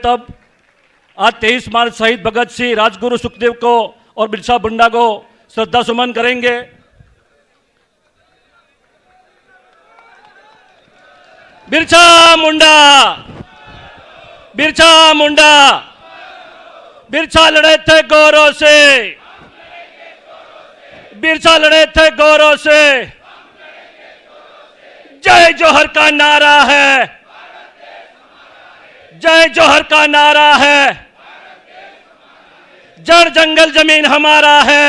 तब आज 23 मार्च शहीद भगत सिंह, राजगुरु सुखदेव को और बिरसा मुंडा को श्रद्धा सुमन करेंगे। बिरसा मुंडा, बिरसा मुंडा, बिरसा लड़े थे गौरव से, बिरसा लड़े थे गौरव से, जय जोहर का नारा है, जय जोहर का नारा है, जड़ जंगल जमीन हमारा है।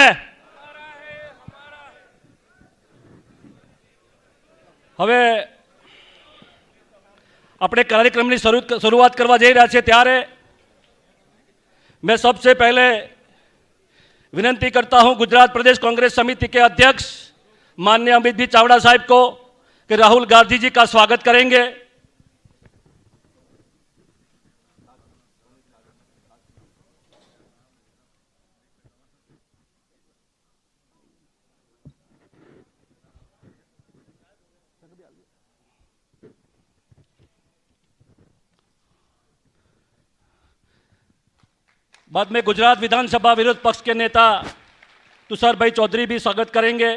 હવે આપણે કાર્યક્રમની શરૂઆત કરવા જઈ રહ્યા છીએ ત્યારે मैं सबसे पहले विनंती करता हूं गुजरात प्रदेश कांग्रेस समिति के अध्यक्ष माननीय अमित भाई चावड़ा साहब को कि राहुल गांधी जी का स्वागत करेंगे। बाद में गुजरात विधानसभा विरोध पक्ष के नेता तुषार भाई चौधरी भी स्वागत करेंगे।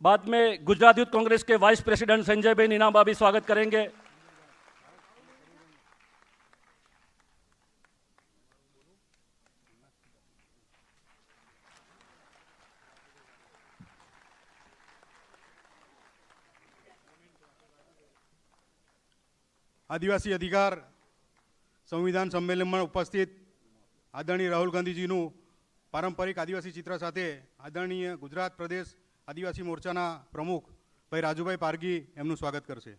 बाद में गुजरात यूथ कांग्रेस के वाइस प्रेसिडेंट संजय भाई नीनाबा भी स्वागत करेंगे। आदिवासी अधिकार संविधान सम्मेलन में उपस्थित आदरणीय राहुल गांधी जी पारंपरिक आदिवासी चित्र साथे आदरणीय गुजरात प्रदेश आदिवासी मोर्चाना प्रमुख भाई राजूभाई पारगी एमનું स्वागत करशे।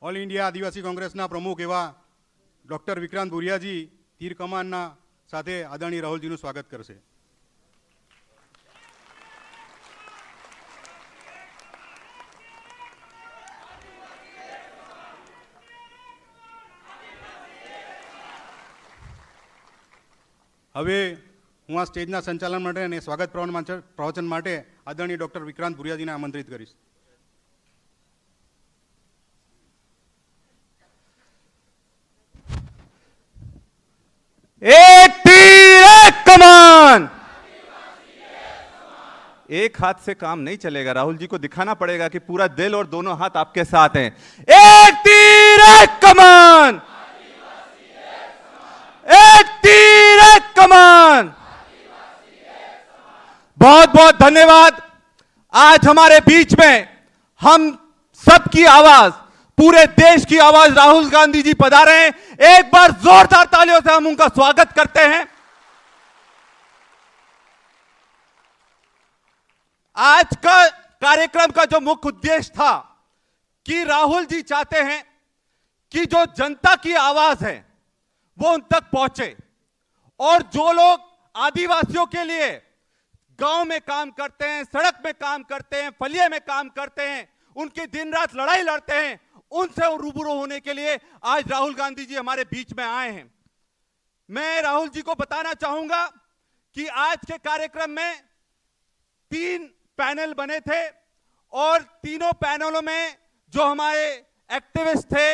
ऑल इंडिया आदिवासी कांग्रेसना प्रमुख एवा डॉक्टर विक्रांत भुरियाजी तीर कमानना साथे आदरणीय राहुलजीનું स्वागत करशे। હવે હું આ સ્ટેજના સંચાલન માટે અને સ્વાગત પ્રવચન માટે આદરણીય ડૉક્ટર વિક્રાંત ભુરિયાજીને આમંત્રિત કરીશ। एक तीर एक कमान। एक हाथ से काम नहीं चलेगा, राहुल जी को दिखाना पड़ेगा कि पूरा दिल और दोनों हाथ आपके साथ हैं। एक तीर एक कमान, एक तीर एक कमान। बहुत बहुत धन्यवाद। आज हमारे बीच में हम सबकी आवाज, पूरे देश की आवाज राहुल गांधी जी पधारे हैं। एक बार जोरदार तालियों से हम उनका स्वागत करते हैं। आज का कार्यक्रम का जो मुख्य उद्देश्य था कि राहुल जी चाहते हैं कि जो जनता की आवाज है वो उन तक पहुंचे, और जो लोग आदिवासियों के लिए गांव में काम करते हैं, सड़क में काम करते हैं, फलिया में काम करते हैं, उनकी दिन रात लड़ाई लड़ते हैं, उनसे रूबरू होने के लिए आज राहुल गांधी जी हमारे बीच में आए हैं। मैं राहुल जी को बताना चाहूंगा कि आज के कार्यक्रम में 3 पैनल बने थे, और तीनों पैनलों में जो हमारे एक्टिविस्ट थे,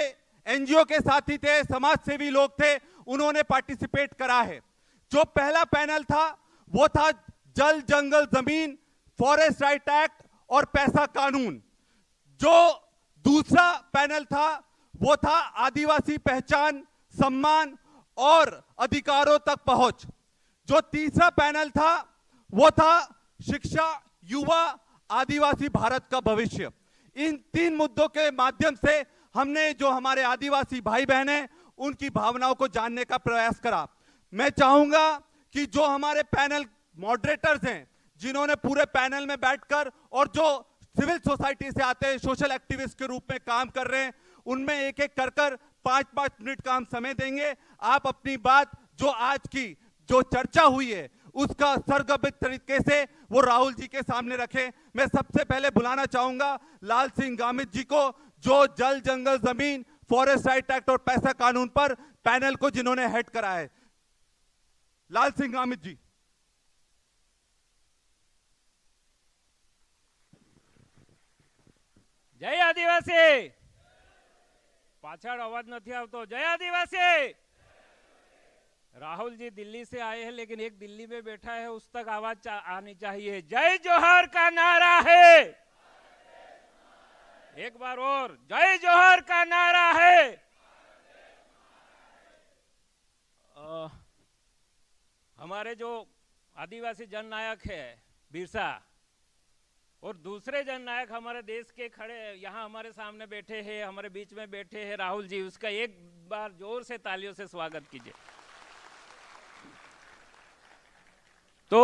एनजीओ के साथी थे, समाज सेवी लोग थे, उन्होंने पार्टिसिपेट करा है। जो पहला पैनल था वो था जल जंगल जमीन, फॉरेस्ट राइट एक्ट और पैसा कानून। जो दूसरा पैनल था वो था आदिवासी पहचान, सम्मान और अधिकारों तक पहुंच। जो तीसरा पैनल था वो था शिक्षा, युवा, आदिवासी भारत का भविष्य। इन 3 मुद्दों के माध्यम से हमने जो हमारे आदिवासी भाई बहन हैं उनकी भावनाओं को जानने का प्रयास करा। मैं चाहूंगा कि जो हमारे पैनल मॉडरेटर्स हैं, जिन्होंने पूरे पैनल में बैठकर और जो सिविल सोसाइटी से आते हैं, सोशल एक्टिविस्ट के रूप में काम कर रहे हैं, उनमें एक एक कर 5-5 मिनट का हम समय देंगे। आप अपनी बात जो आज की जो चर्चा हुई है उसका सरगर्भित तरीके से वो राहुल जी के सामने रखें। मैं सबसे पहले बुलाना चाहूंगा लाल सिंह गामित जी को, जो जल जंगल जमीन, फॉरेस्ट राइट एक्ट और पैसा कानून पर पैनल को जिन्होंने हेड करा है, लाल सिंह गामित जी। जय आदिवासी। पाछड़ अवाज नहीं आवतो। जय आदिवासी। राहुल जी दिल्ली से आए हैं, लेकिन एक दिल्ली में बैठा है, उस तक आवाज आनी चाहिए। जय जोहर का नारा है। एक बार और, जय जोहर का नारा है। हमारे जो आदिवासी जननायक है बिरसा, और दूसरे जननायक हमारे देश के खड़े यहाँ हमारे सामने बैठे हैं, हमारे बीच में बैठे हैं राहुल जी, उसका एक बार जोर से तालियों से स्वागत कीजिए। तो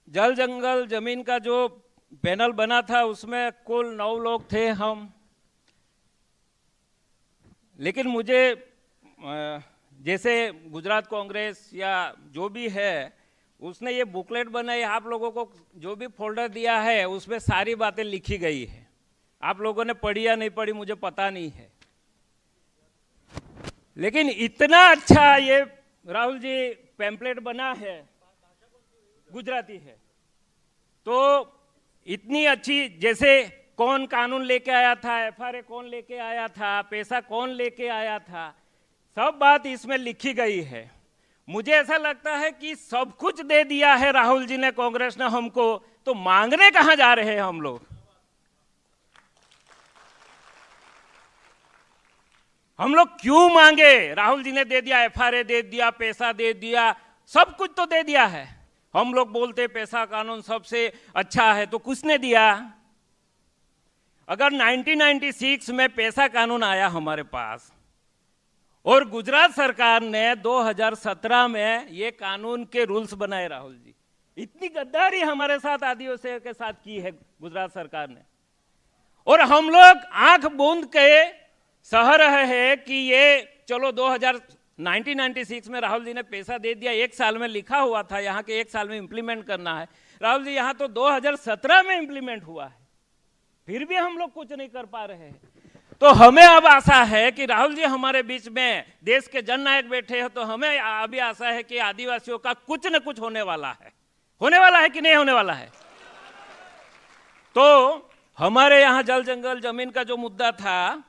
जल जंगल जमीन का जो पैनल बना था उसमें कुल 9 लोग थे हम, लेकिन मुझे जैसे गुजरात कांग्रेस या जो भी है उसने ये बुकलेट बनाई, आप लोगों को जो भी फोल्डर दिया है उसमें सारी बातें लिखी गई है। आप लोगों ने पढ़ी या नहीं पढ़ी मुझे पता नहीं है, लेकिन इतना अच्छा ये राहुल जी पैम्पलेट बना है, गुजराती है, तो इतनी अच्छी, जैसे कौन कानून लेके आया था, एफआरए कौन लेके आया था, पैसा कौन लेके आया था, सब बात इसमें लिखी गई है। मुझे ऐसा लगता है कि सब कुछ दे दिया है राहुल जी ने, कांग्रेस ने हमको, तो मांगने कहां जा रहे हैं हम लोग? हम लोग क्यों मांगे? राहुल जी ने दे दिया, एफआरए दे दिया, पैसा दे दिया, सब कुछ तो दे दिया है। हम लोग बोलते पैसा कानून सबसे अच्छा है, तो किसने दिया? अगर 1996 में पैसा कानून आया हमारे पास और गुजरात सरकार ने 2017 में ये कानून के रूल्स बनाए, राहुल जी, इतनी गद्दारी हमारे साथ आदिवासियों के साथ की है गुजरात सरकार ने, और हम लोग आंख बूंद के सह रहे हैं कि ये चलो 1996 में राहुल जी ने पैसा दे दिया, 1 साल में लिखा हुआ था, यहाँ के 1 साल में इंप्लीमेंट करना है। राहुल जी यहाँ तो 2017 में इंप्लीमेंट हुआ है, फिर भी हम लोग कुछ नहीं कर पा रहे हैं। तो हमें अब आशा है कि राहुल जी हमारे बीच में देश के जननायक बैठे हैं, तो हमें अभी आशा है कि आदिवासियों का कुछ न कुछ होने वाला है। होने वाला है कि नहीं होने वाला है? तो हमारे यहाँ जल जंगल जमीन का जो मुद्दा था,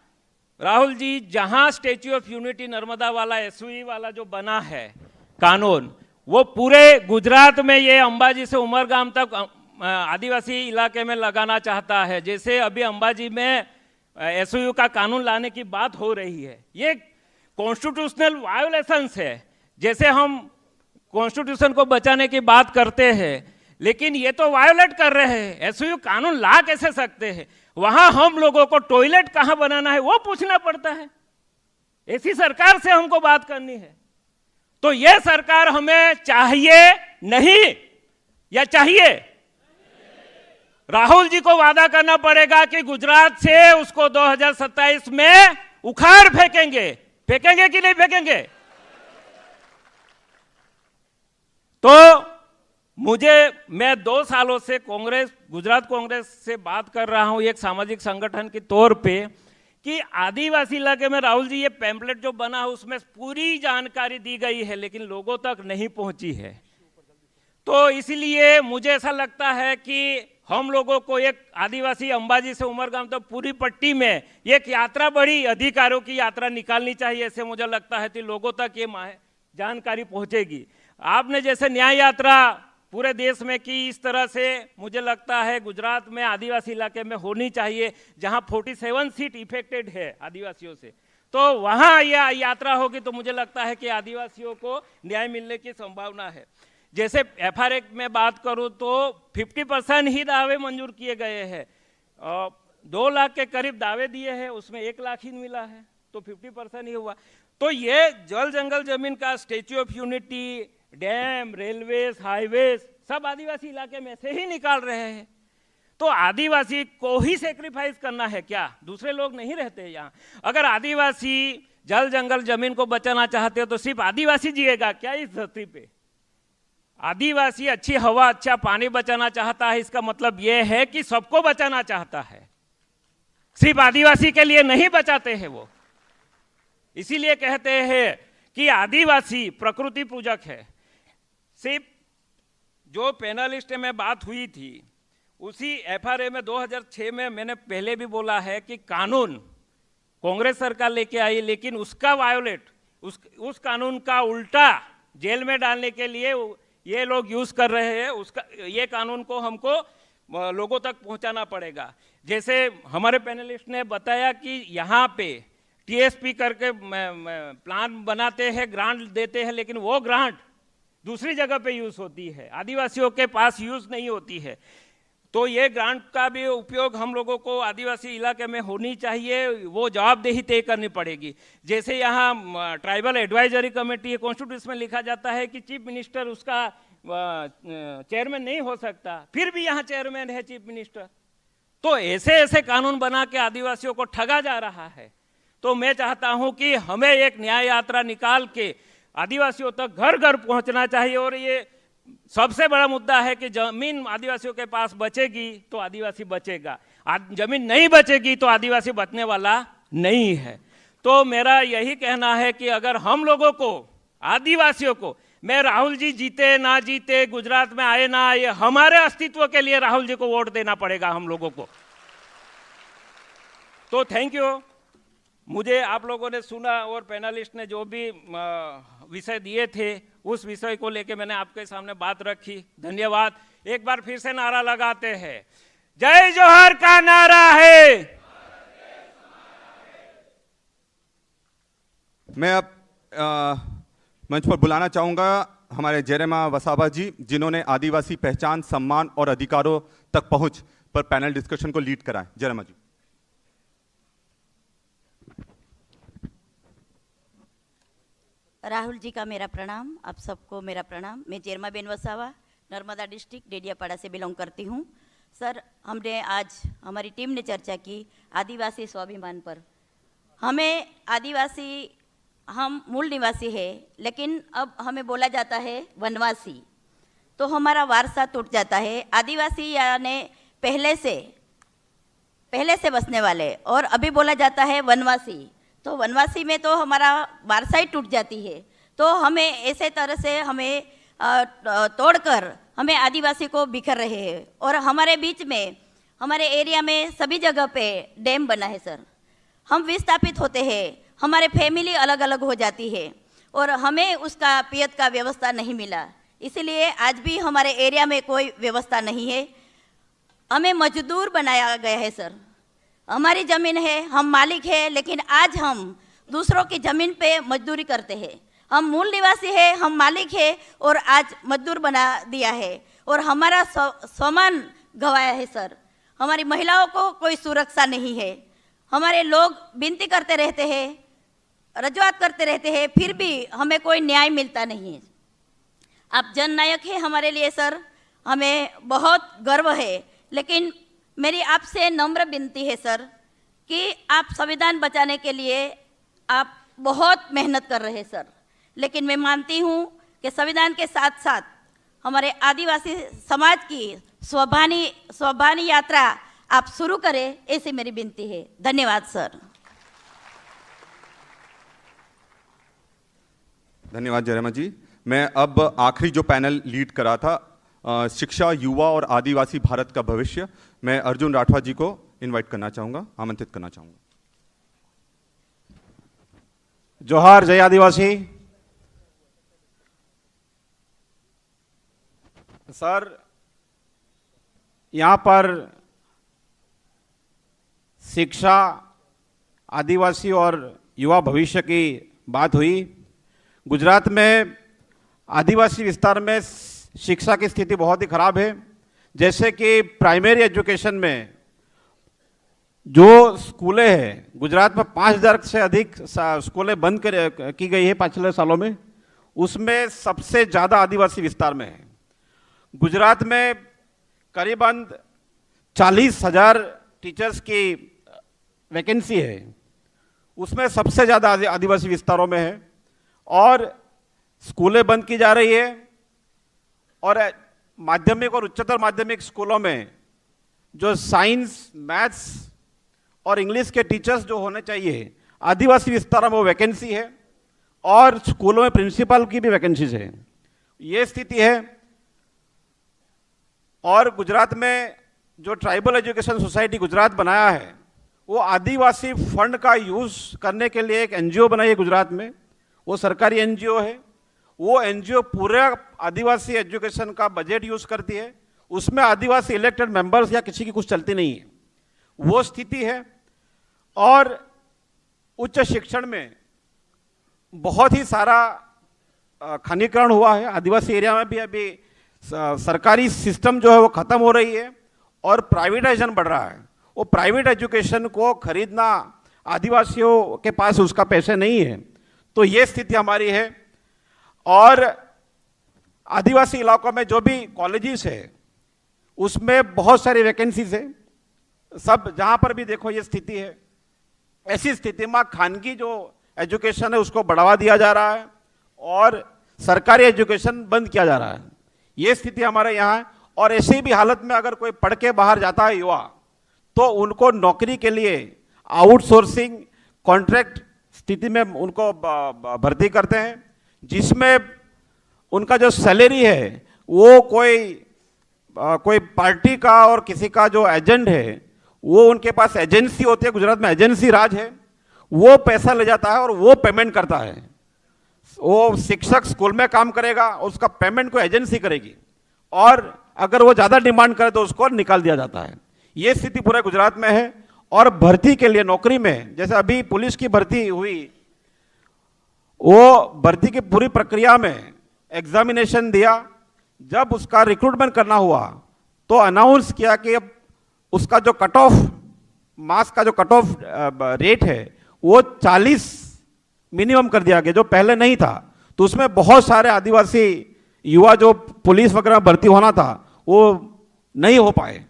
राहुल जी, जहां स्टेच्यू ऑफ यूनिटी नर्मदा वाला एसयूई वाला जो बना है कानून, वो पूरे गुजरात में ये अंबाजी से उमरगाम तक आदिवासी इलाके में लगाना चाहता है। जैसे अभी अंबाजी में एसयूई का कानून लाने की बात हो रही है, ये कॉन्स्टिट्यूशनल वायोलेशंस है। जैसे हम कॉन्स्टिट्यूशन को बचाने की बात करते हैं, लेकिन ये तो वायोलेट कर रहे हैं। एसयूई कानून ला कैसे सकते हैं? वहां हम लोगों को टॉयलेट कहां बनाना है वो पूछना पड़ता है। ऐसी सरकार से हमको बात करनी है, तो ये सरकार हमें चाहिए नहीं या चाहिए? राहुल जी को वादा करना पड़ेगा कि गुजरात से उसको 2027 में उखाड़ फेंकेंगे। फेंकेंगे कि नहीं फेंकेंगे? तो मैं 2 सालों से गुजरात कांग्रेस से बात कर रहा हूं एक सामाजिक संगठन के तौर पे, कि आदिवासी इलाके में राहुल जी ये पैम्पलेट जो बना है उसमें पूरी जानकारी दी गई है, लेकिन लोगों तक नहीं पहुंची है। तो इसलिए मुझे ऐसा लगता है कि हम लोगों को एक आदिवासी अंबाजी से उमरगाम तक पूरी पट्टी में एक यात्रा, बड़ी अधिकारियों की यात्रा निकालनी चाहिए। ऐसे मुझे लगता है कि लोगों तक ये जानकारी पहुंचेगी। आपने जैसे न्याय यात्रा पूरे देश में की, इस तरह से मुझे लगता है गुजरात में आदिवासी इलाके में होनी चाहिए, जहां 47 सीट इफेक्टेड है आदिवासियों से। तो वहां यह यात्रा होगी तो मुझे लगता है कि आदिवासियों को न्याय मिलने की संभावना है। जैसे एफआरए में बात करूं तो 50% ही दावे मंजूर किए गए हैं। 2 लाख के करीब दावे दिए हैं, उसमें 1 लाख ही मिला है, तो 50% ही हुआ। तो ये जल जंगल जमीन का statue of unity, dam, railways, highways सब आदिवासी इलाके में से ही निकाल रहे हैं। तो आदिवासी को ही सेक्रीफाइस करना है क्या? दूसरे लोग नहीं रहते यहाँ। अगर आदिवासी जल जंगल जमीन को बचाना चाहते हो तो सिर्फ आदिवासी जिएगा क्या इस धरती पे? आदिवासी अच्छी हवा, अच्छा पानी बचाना चाहता है, इसका मतलब यह है कि सबको बचाना चाहता है, सिर्फ आदिवासी के लिए नहीं बचाते हैं वो। इसीलिए कहते हैं कि आदिवासी प्रकृति पूजक है। सिर्फ जो पैनलिस्ट में बात हुई थी उसी एफआरए में 2006 में मैंने पहले भी बोला है कि कानून कांग्रेस सरकार लेके आई, लेकिन उसका वायोलेट उस कानून का उल्टा जेल में डालने के लिए ये लोग यूज कर रहे हैं। उसका ये कानून को हमको लोगों तक पहुंचाना पड़ेगा। जैसे हमारे पैनलिस्ट ने बताया कि यहाँ पे टीएसपी करके प्लान बनाते हैं, ग्रांट देते हैं, लेकिन वो ग्रांट दूसरी जगह पे यूज होती है, आदिवासियों के पास यूज नहीं होती है। तो ये ग्रांट का भी उपयोग हम लोगों को आदिवासी इलाके में होनी चाहिए, वो जवाबदेही तय करनी पड़ेगी। जैसे यहाँ ट्राइबल एडवाइजरी कमेटी कॉन्स्टिट्यूशन में लिखा जाता है कि चीफ मिनिस्टर उसका चेयरमैन नहीं हो सकता, फिर भी यहाँ चेयरमैन है चीफ मिनिस्टर। तो ऐसे ऐसे कानून बना के आदिवासियों को ठगा जा रहा है। तो मैं चाहता हूँ कि हमें एक न्याय यात्रा निकाल के आदिवासियों तक घर घर पहुँचना चाहिए। और ये सबसे बड़ा मुद्दा है कि जमीन आदिवासियों के पास बचेगी तो आदिवासी बचेगा, जमीन नहीं बचेगी तो आदिवासी बचने वाला नहीं है। तो मेरा यही कहना है कि अगर हम लोगों को, आदिवासियों को, मैं राहुल जी जीते ना जीते, गुजरात में आए ना आए, हमारे अस्तित्व के लिए राहुल जी को वोट देना पड़ेगा हम लोगों को। तो थैंक यू। मुझे आप लोगों ने सुना और पैनलिस्ट ने जो भी विषय दिए थे उस विषय को लेके मैंने आपके सामने बात रखी। धन्यवाद। एक बार फिर से नारा लगाते हैं, जय जोहर का नारा है। मैं अब मंच पर बुलाना चाहूंगा हमारे जयरेमा वसावा जी, जिन्होंने आदिवासी पहचान, सम्मान और अधिकारों तक पहुंच पर पैनल डिस्कशन को लीड करा है। जयरेमा जी। राहुल जी का मेरा प्रणाम, आप सबको मेरा प्रणाम। मैं जयरेमा बेन वसावा, नर्मदा डिस्ट्रिक्ट डेडियापाड़ा से बिलोंग करती हूँ। सर, हमने आज हमारी टीम ने चर्चा की आदिवासी स्वाभिमान पर। हमें आदिवासी, हम मूल निवासी है, लेकिन अब हमें बोला जाता है वनवासी, तो हमारा वारसा टूट जाता है। आदिवासी यानी पहले से बसने वाले, और अभी बोला जाता है वनवासी, तो वनवासी में तो हमारा वारसा ही टूट जाती है। तो हमें ऐसे तरह से हमें तोड़कर हमें आदिवासी को बिखर रहे हैं। और हमारे बीच में, हमारे एरिया में सभी जगह पे डैम बना है सर। हम विस्थापित होते हैं, हमारे फैमिली अलग अलग हो जाती है और हमें उसका पियत का व्यवस्था नहीं मिला। इसीलिए आज भी हमारे एरिया में कोई व्यवस्था नहीं है। हमें मजदूर बनाया गया है सर। हमारी ज़मीन है, हम मालिक है, लेकिन आज हम दूसरों की ज़मीन पे मजदूरी करते हैं। हम मूल निवासी है, हम मालिक है, और आज मजदूर बना दिया है और हमारा सम्मान गंवाया है सर। हमारी महिलाओं को कोई सुरक्षा नहीं है। हमारे लोग विनती करते रहते हैं, रजूआत करते रहते हैं, फिर भी हमें कोई न्याय मिलता नहीं है। आप जननायक हैं हमारे लिए सर, हमें बहुत गर्व है। लेकिन मेरी आपसे नम्र विनती है सर कि आप संविधान बचाने के लिए आप बहुत मेहनत कर रहे हैं सर, लेकिन मैं मानती हूँ कि संविधान के साथ साथ हमारे आदिवासी समाज की स्वाभिमानी यात्रा आप शुरू करें, ऐसी मेरी विनती है। धन्यवाद सर। धन्यवाद जयरेमा जी। मैं अब आखिरी जो पैनल लीड करा था, शिक्षा, युवा और आदिवासी भारत का भविष्य, मैं अर्जुन राठवा जी को इनवाइट करना चाहूंगा, आमंत्रित करना चाहूंगा। जोहार, जय आदिवासी। सर, यहाँ पर शिक्षा, आदिवासी और युवा भविष्य की बात हुई। गुजरात में आदिवासी विस्तार में शिक्षा की स्थिति बहुत ही खराब है। जैसे कि प्राइमरी एजुकेशन में जो स्कूलें हैं, गुजरात में 5000 से अधिक स्कूलें बंद की गई है पिछले सालों में, उसमें सबसे ज़्यादा आदिवासी विस्तार में है। गुजरात में करीबन 40,000 टीचर्स की वैकेंसी है, उसमें सबसे ज़्यादा आदिवासी विस्तारों में है। और स्कूलें बंद की जा रही है और माध्यमिक और उच्चतर माध्यमिक स्कूलों में जो साइंस, मैथ्स और इंग्लिश के टीचर्स जो होने चाहिए, आदिवासी विस्तार में वो वैकेंसी है और स्कूलों में प्रिंसिपल की भी वैकेंसीज है, ये स्थिति है। और गुजरात में जो ट्राइबल एजुकेशन सोसाइटी गुजरात बनाया है, वो आदिवासी फंड का यूज़ करने के लिए एक एनजीओ बनाई है गुजरात में, वो सरकारी एनजीओ है। वो एनजीओ पूरे आदिवासी एजुकेशन का बजट यूज़ करती है, उसमें आदिवासी इलेक्टेड मेंबर्स या किसी की कुछ चलती नहीं है, वो स्थिति है। और उच्च शिक्षण में बहुत ही सारा खनीकरण हुआ है, आदिवासी एरिया में भी अभी सरकारी सिस्टम जो है वो ख़त्म हो रही है और प्राइवेटाइजेशन बढ़ रहा है। वो प्राइवेट एजुकेशन को खरीदना आदिवासियों के पास उसका पैसे नहीं है, तो ये स्थिति हमारी है। और आदिवासी इलाकों में जो भी कॉलेजेस है उसमें बहुत सारी वैकेंसीज है, सब जहाँ पर भी देखो ये स्थिति है। ऐसी स्थिति में खानगी जो एजुकेशन है उसको बढ़ावा दिया जा रहा है और सरकारी एजुकेशन बंद किया जा रहा है, ये स्थिति हमारे यहाँ है। और ऐसी भी हालत में अगर कोई पढ़ के बाहर जाता है युवा, तो उनको नौकरी के लिए आउटसोर्सिंग कॉन्ट्रैक्ट स्थिति में उनको भर्ती करते हैं, जिसमें उनका जो सैलरी है वो कोई पार्टी का और किसी का जो एजेंट है वो उनके पास एजेंसी होती है, गुजरात में एजेंसी राज है, वो पैसा ले जाता है और वो पेमेंट करता है। वो शिक्षक स्कूल में काम करेगा, उसका पेमेंट कोई एजेंसी करेगी और अगर वो ज़्यादा डिमांड करे तो उसको निकाल दिया जाता है। ये स्थिति पूरे गुजरात में है। और भर्ती के लिए नौकरी में, जैसे अभी पुलिस की भर्ती हुई, वो भर्ती की पूरी प्रक्रिया में एग्जामिनेशन दिया, जब उसका रिक्रूटमेंट करना हुआ तो अनाउंस किया कि अब उसका जो कट ऑफ मार्क्स का जो कट ऑफ रेट है वो 40 मिनिमम कर दिया गया, जो पहले नहीं था। तो उसमें बहुत सारे आदिवासी युवा जो पुलिस वगैरह भर्ती होना था वो नहीं हो पाए।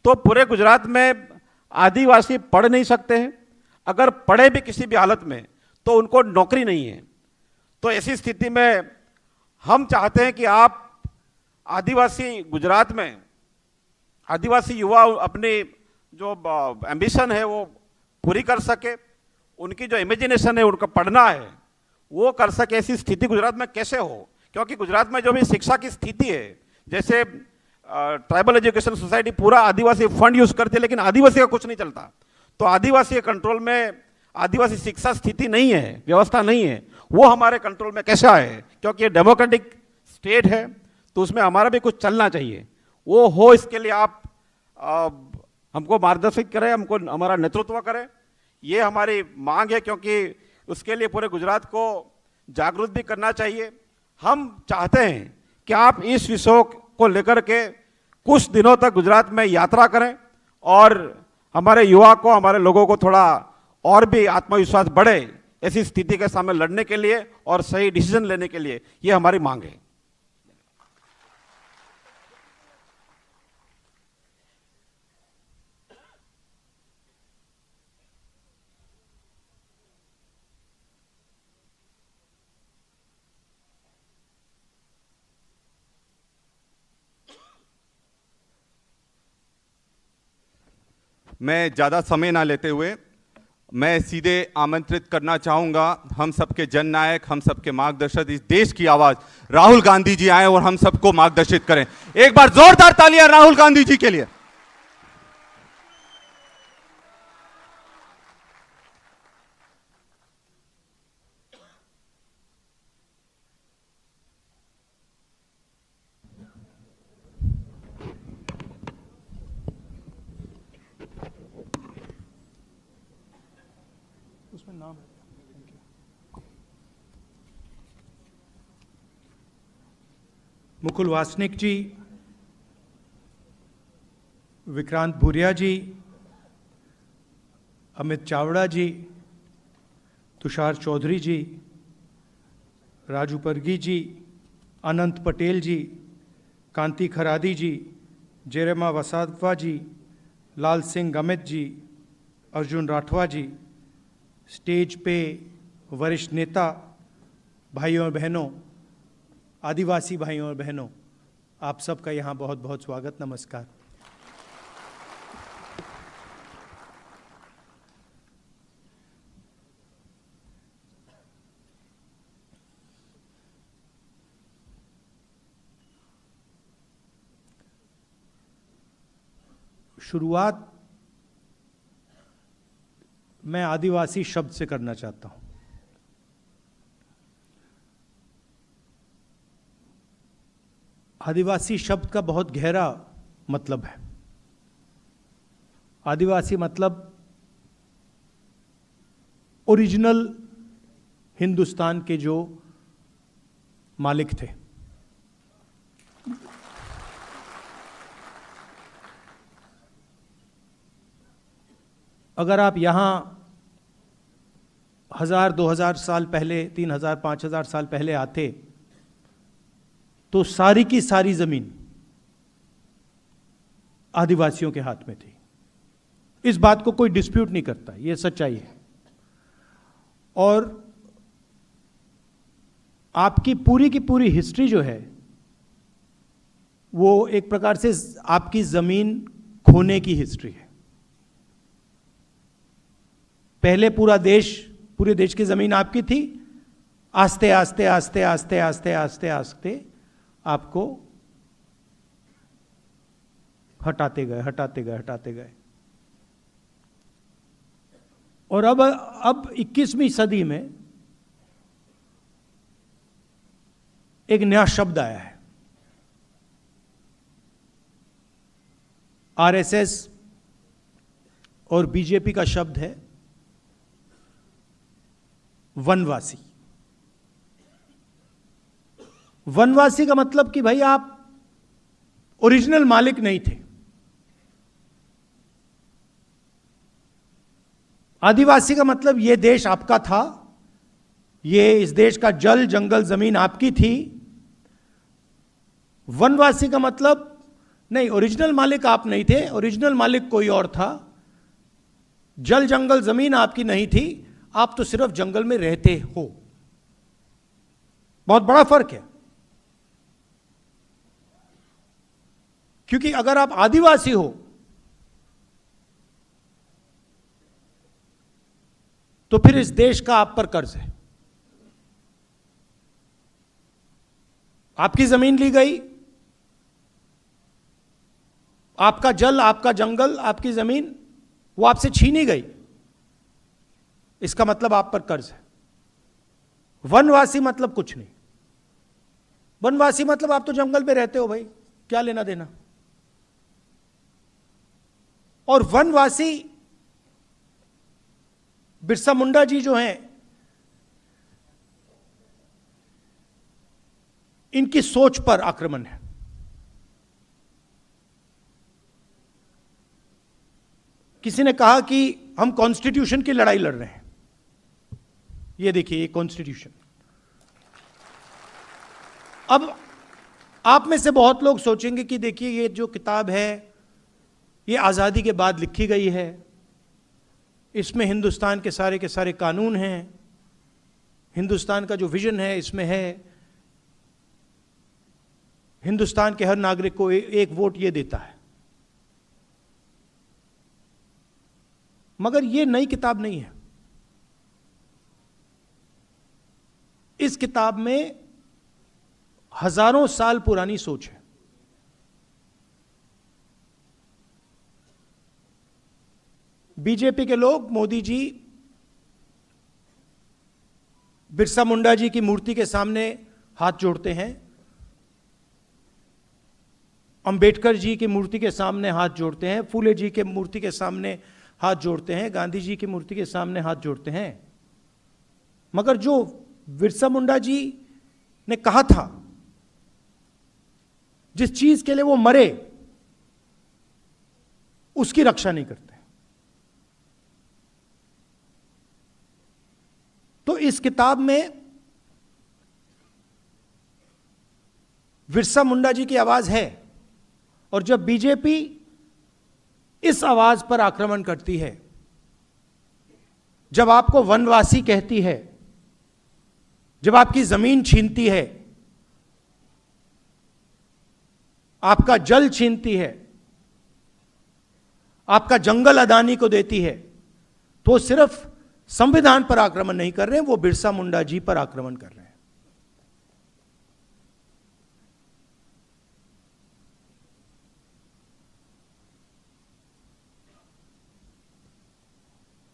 तो पूरे गुजरात में आदिवासी पढ़ नहीं सकते हैं, अगर पढ़े भी किसी भी हालत में तो उनको नौकरी नहीं है। तो ऐसी स्थिति में हम चाहते हैं कि आप आदिवासी गुजरात में आदिवासी युवा अपनी जो एम्बिशन है वो पूरी कर सके, उनकी जो इमेजिनेशन है उनका पढ़ना है वो कर सके। ऐसी स्थिति गुजरात में कैसे हो, क्योंकि गुजरात में जो भी शिक्षा की स्थिति है, जैसे ट्राइबल एजुकेशन सोसाइटी पूरा आदिवासी फंड यूज करती है लेकिन आदिवासी का कुछ नहीं चलता, तो आदिवासी के कंट्रोल में आदिवासी शिक्षा स्थिति नहीं है, व्यवस्था नहीं है, वो हमारे कंट्रोल में कैसे आए, क्योंकि ये डेमोक्रेटिक स्टेट है तो उसमें हमारा भी कुछ चलना चाहिए। वो हो, इसके लिए आप हमको मार्गदर्शित करें, हमको हमारा नेतृत्व करें, ये हमारी मांग है, क्योंकि उसके लिए पूरे गुजरात को जागरूक भी करना चाहिए। हम चाहते हैं कि आप इस विषय को लेकर के कुछ दिनों तक गुजरात में यात्रा करें और हमारे युवा को, हमारे लोगों को थोड़ा और भी आत्मविश्वास बढ़े ऐसी स्थिति के सामने लड़ने के लिए और सही डिसीजन लेने के लिए, ये हमारी मांग है। मैं ज़्यादा समय ना लेते हुए मैं सीधे आमंत्रित करना चाहूँगा हम सबके जननायक, हम सबके मार्गदर्शक, इस देश की आवाज़ राहुल गांधी जी आए और हम सबको मार्गदर्शित करें। एक बार जोरदार तालियां राहुल गांधी जी के लिए। उसमें नाम है। मुकुल वासनिक जी, विक्रांत भूरिया जी, अमित चावड़ा जी, तुषार चौधरी जी, राजू परगी जी, अनंत पटेल जी, कांति खरादी जी, जेरेमा वसावा जी, लाल सिंह गमित जी, अर्जुन राठवा जी, स्टेज पे वरिष्ठ नेता, भाइयों और बहनों, आदिवासी भाइयों और बहनों, आप सबका यहाँ बहुत बहुत स्वागत, नमस्कार। शुरुआत मैं आदिवासी शब्द से करना चाहता हूं। आदिवासी शब्द का बहुत गहरा मतलब है। आदिवासी मतलब ओरिजिनल हिंदुस्तान के जो मालिक थे। अगर आप यहां 1000-2000 साल पहले, 3000-5000 साल पहले आते तो सारी की सारी जमीन आदिवासियों के हाथ में थी। इस बात को कोई डिस्प्यूट नहीं करता, यह सच्चाई है। और आपकी पूरी की पूरी हिस्ट्री जो है वो एक प्रकार से आपकी जमीन खोने की हिस्ट्री है। पहले पूरे देश की जमीन आपकी थी, आस्ते आस्ते आस्ते आस्ते आस्ते आस्ते आस्ते आपको हटाते गए। और अब 21वीं सदी में एक नया शब्द आया है, आरएसएस और बीजेपी का शब्द है वनवासी। वनवासी का मतलब कि भाई आप ओरिजिनल मालिक नहीं थे। आदिवासी का मतलब यह देश आपका था, इस देश का जल जंगल जमीन आपकी थी। वनवासी का मतलब नहीं, ओरिजिनल मालिक आप नहीं थे, ओरिजिनल मालिक कोई और था। जल जंगल जमीन आपकी नहीं थी, आप तो सिर्फ जंगल में रहते हो। बहुत बड़ा फर्क है। क्योंकि अगर आप आदिवासी हो तो फिर इस देश का आप पर कर्ज है। आपकी जमीन ली गई, आपका जल, आपका जंगल, आपकी जमीन वो आपसे छीनी गई, इसका मतलब आप पर कर्ज है। वनवासी मतलब कुछ नहीं। वनवासी मतलब आप तो जंगल में रहते हो भाई, क्या लेना देना। और वनवासी बिरसा मुंडा जी जो हैं, इनकी सोच पर आक्रमण है। किसी ने कहा कि हम कॉन्स्टिट्यूशन की लड़ाई लड़ रहे हैं। ये देखिए, ये कॉन्स्टिट्यूशन। अब आप में से बहुत लोग सोचेंगे कि देखिए ये जो किताब है ये आज़ादी के बाद लिखी गई है, इसमें हिंदुस्तान के सारे कानून हैं, हिंदुस्तान का जो विजन है इसमें है, हिंदुस्तान के हर नागरिक को एक वोट ये देता है। मगर ये नई किताब नहीं है। इस किताब में हजारों साल पुरानी सोच है। बीजेपी के लोग, मोदी जी बिरसा मुंडा जी की मूर्ति के सामने हाथ जोड़ते हैं, अंबेडकर जी की मूर्ति के सामने हाथ जोड़ते हैं, फूले जी के मूर्ति के सामने हाथ जोड़ते हैं, गांधी जी की मूर्ति के सामने हाथ जोड़ते हैं। मगर जो बिरसा मुंडा जी ने कहा था, जिस चीज के लिए वो मरे, उसकी रक्षा नहीं करते। तो इस किताब में बिरसा मुंडा जी की आवाज है। और जब बीजेपी इस आवाज पर आक्रमण करती है, जब आपको वनवासी कहती है, जब आपकी जमीन छीनती है, आपका जल छीनती है, आपका जंगल अदानी को देती है, तो सिर्फ संविधान पर आक्रमण नहीं कर रहे हैं, वो बिरसा मुंडा जी पर आक्रमण कर रहे हैं।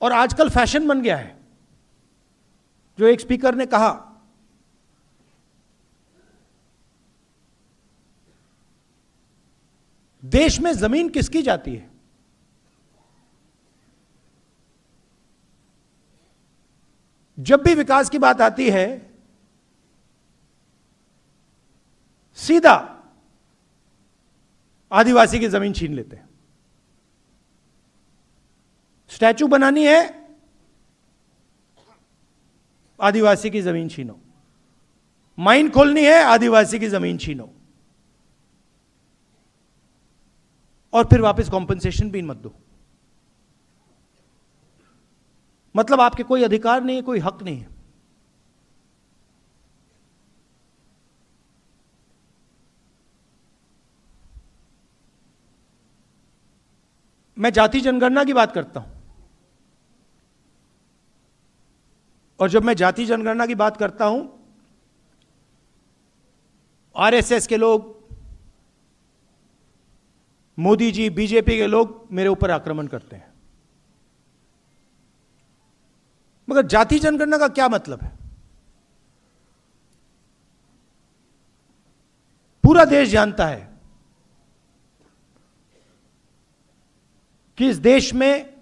और आजकल फैशन बन गया है, जो एक स्पीकर ने कहा, देश में जमीन किसकी जाती है? जब भी विकास की बात आती है, सीधा आदिवासी की जमीन छीन लेते हैं। स्टैचू बनानी है, आदिवासी की जमीन छीनो। माइन खोलनी है, आदिवासी की जमीन छीनो, और फिर वापस कॉम्पनसेशन भी मत दो। मतलब आपके कोई अधिकार नहीं है, कोई हक नहीं है। मैं जाति जनगणना की बात करता हूं, और जब मैं जाति जनगणना की बात करता हूं, आरएसएस के लोग, मोदी जी, बीजेपी के लोग मेरे ऊपर आक्रमण करते हैं। मगर जाति जनगणना का क्या मतलब है? पूरा देश जानता है कि इस देश में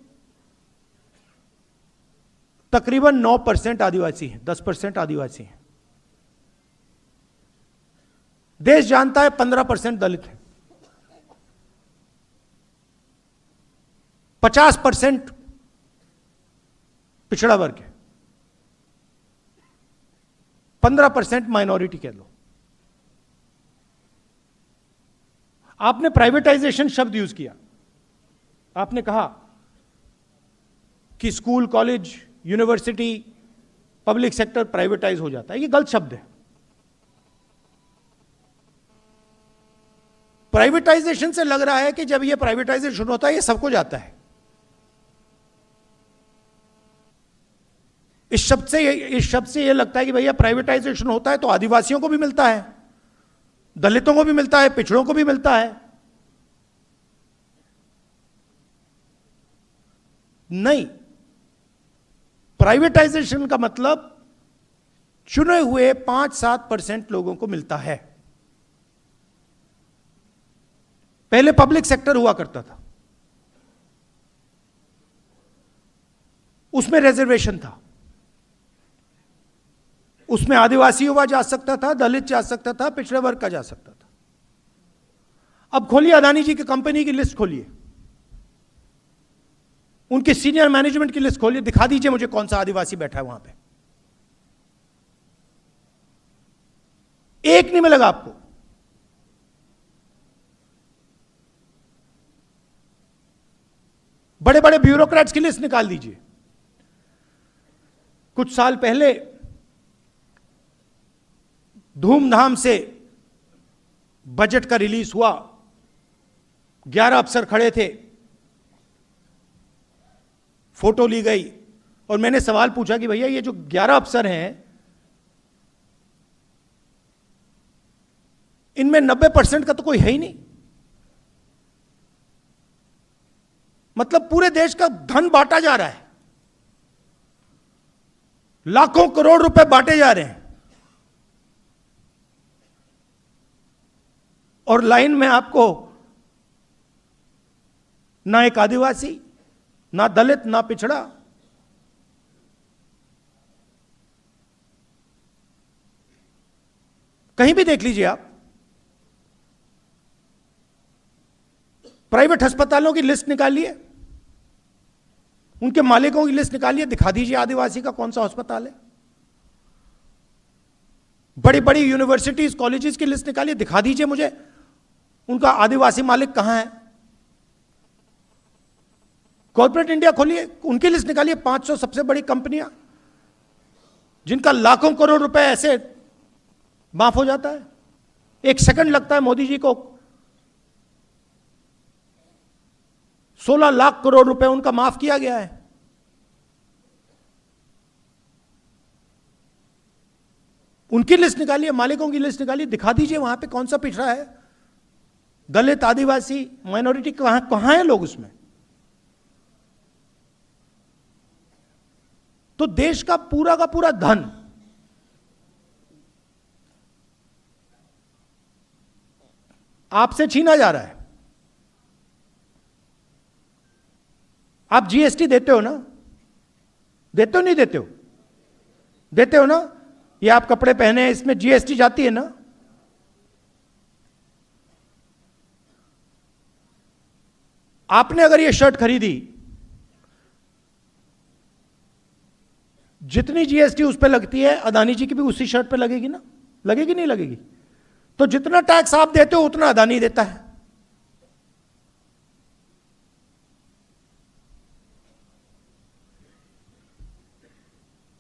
तकरीबन 9% आदिवासी हैं, 10% आदिवासी हैं। देश जानता है 15% दलित हैं, 50% पिछड़ा वर्ग है, 15% माइनॉरिटी कह लो। आपने प्राइवेटाइजेशन शब्द यूज किया। आपने कहा कि school, college, university, public sector privatise हो जाता है। ये गलत शब्द है। प्राइवेटाइजेशन से लग रहा है कि जब ये प्राइवेटाइजेशन होता है ये सबको जाता है। इस शब्द से ये लगता है कि भैया प्राइवेटाइजेशन होता है तो आदिवासियों को भी मिलता है, दलितों को भी मिलता है, पिछड़ों को भी मिलता है। नहीं, प्राइवेटाइजेशन का मतलब चुने हुए 5-7% लोगों को मिलता है। पहले पब्लिक सेक्टर हुआ करता था, उसमें रिजर्वेशन था, उसमें आदिवासी युवा जा सकता था, दलित जा सकता था, पिछड़े वर्ग का जा सकता था। अब खोलिए अदानी जी की कंपनी की लिस्ट खोलिए, उनके सीनियर मैनेजमेंट की लिस्ट खोलिए, दिखा दीजिए मुझे कौन सा आदिवासी बैठा है वहां पे। एक नहीं मिलेगा आपको। बड़े बड़े ब्यूरोक्रेट्स की लिस्ट निकाल दीजिए। कुछ साल पहले धूमधाम से बजट का रिलीज हुआ, 11 अफसर खड़े थे, फोटो ली गई, और मैंने सवाल पूछा कि भैया ये जो 11 अफसर हैं, इनमें 90% का तो कोई है ही नहीं। मतलब पूरे देश का धन बांटा जा रहा है, लाखों करोड़ रुपए बांटे जा रहे हैं, और लाइन में आपको ना एक आदिवासी, ना दलित, ना पिछड़ा। कहीं भी देख लीजिए आप, प्राइवेट अस्पतालों की लिस्ट निकालिए, उनके मालिकों की लिस्ट निकालिए, दिखा दीजिए आदिवासी का कौन सा अस्पताल है। बड़ी बड़ी यूनिवर्सिटीज, कॉलेजेस की लिस्ट निकालिए, दिखा दीजिए मुझे उनका आदिवासी मालिक कहां है। कॉर्पोरेट इंडिया खोलिए, उनकी लिस्ट निकालिए, 500 सबसे बड़ी कंपनियां जिनका लाखों करोड़ रुपए ऐसे माफ हो जाता है। 1 सेकंड लगता है मोदी जी को 16 लाख करोड़ रुपए उनका माफ किया गया है। उनकी लिस्ट निकालिए, मालिकों की लिस्ट निकालिए, दिखा दीजिए वहां पे कौन सा पिछड़ा है, दलित, आदिवासी, माइनॉरिटी, कहां है लोग उसमें। तो देश का पूरा धन आपसे छीना जा रहा है। आप जीएसटी देते हो ना? देते हो नहीं देते हो? देते हो ना? ये आप कपड़े पहने हैं, इसमें जीएसटी जाती है ना? आपने अगर ये शर्ट खरीदी, जितनी जीएसटी उस पर लगती है अदानी जी की भी उसी शर्ट पे लगेगी ना? लगेगी नहीं लगेगी? तो जितना टैक्स आप देते हो उतना अदानी देता है।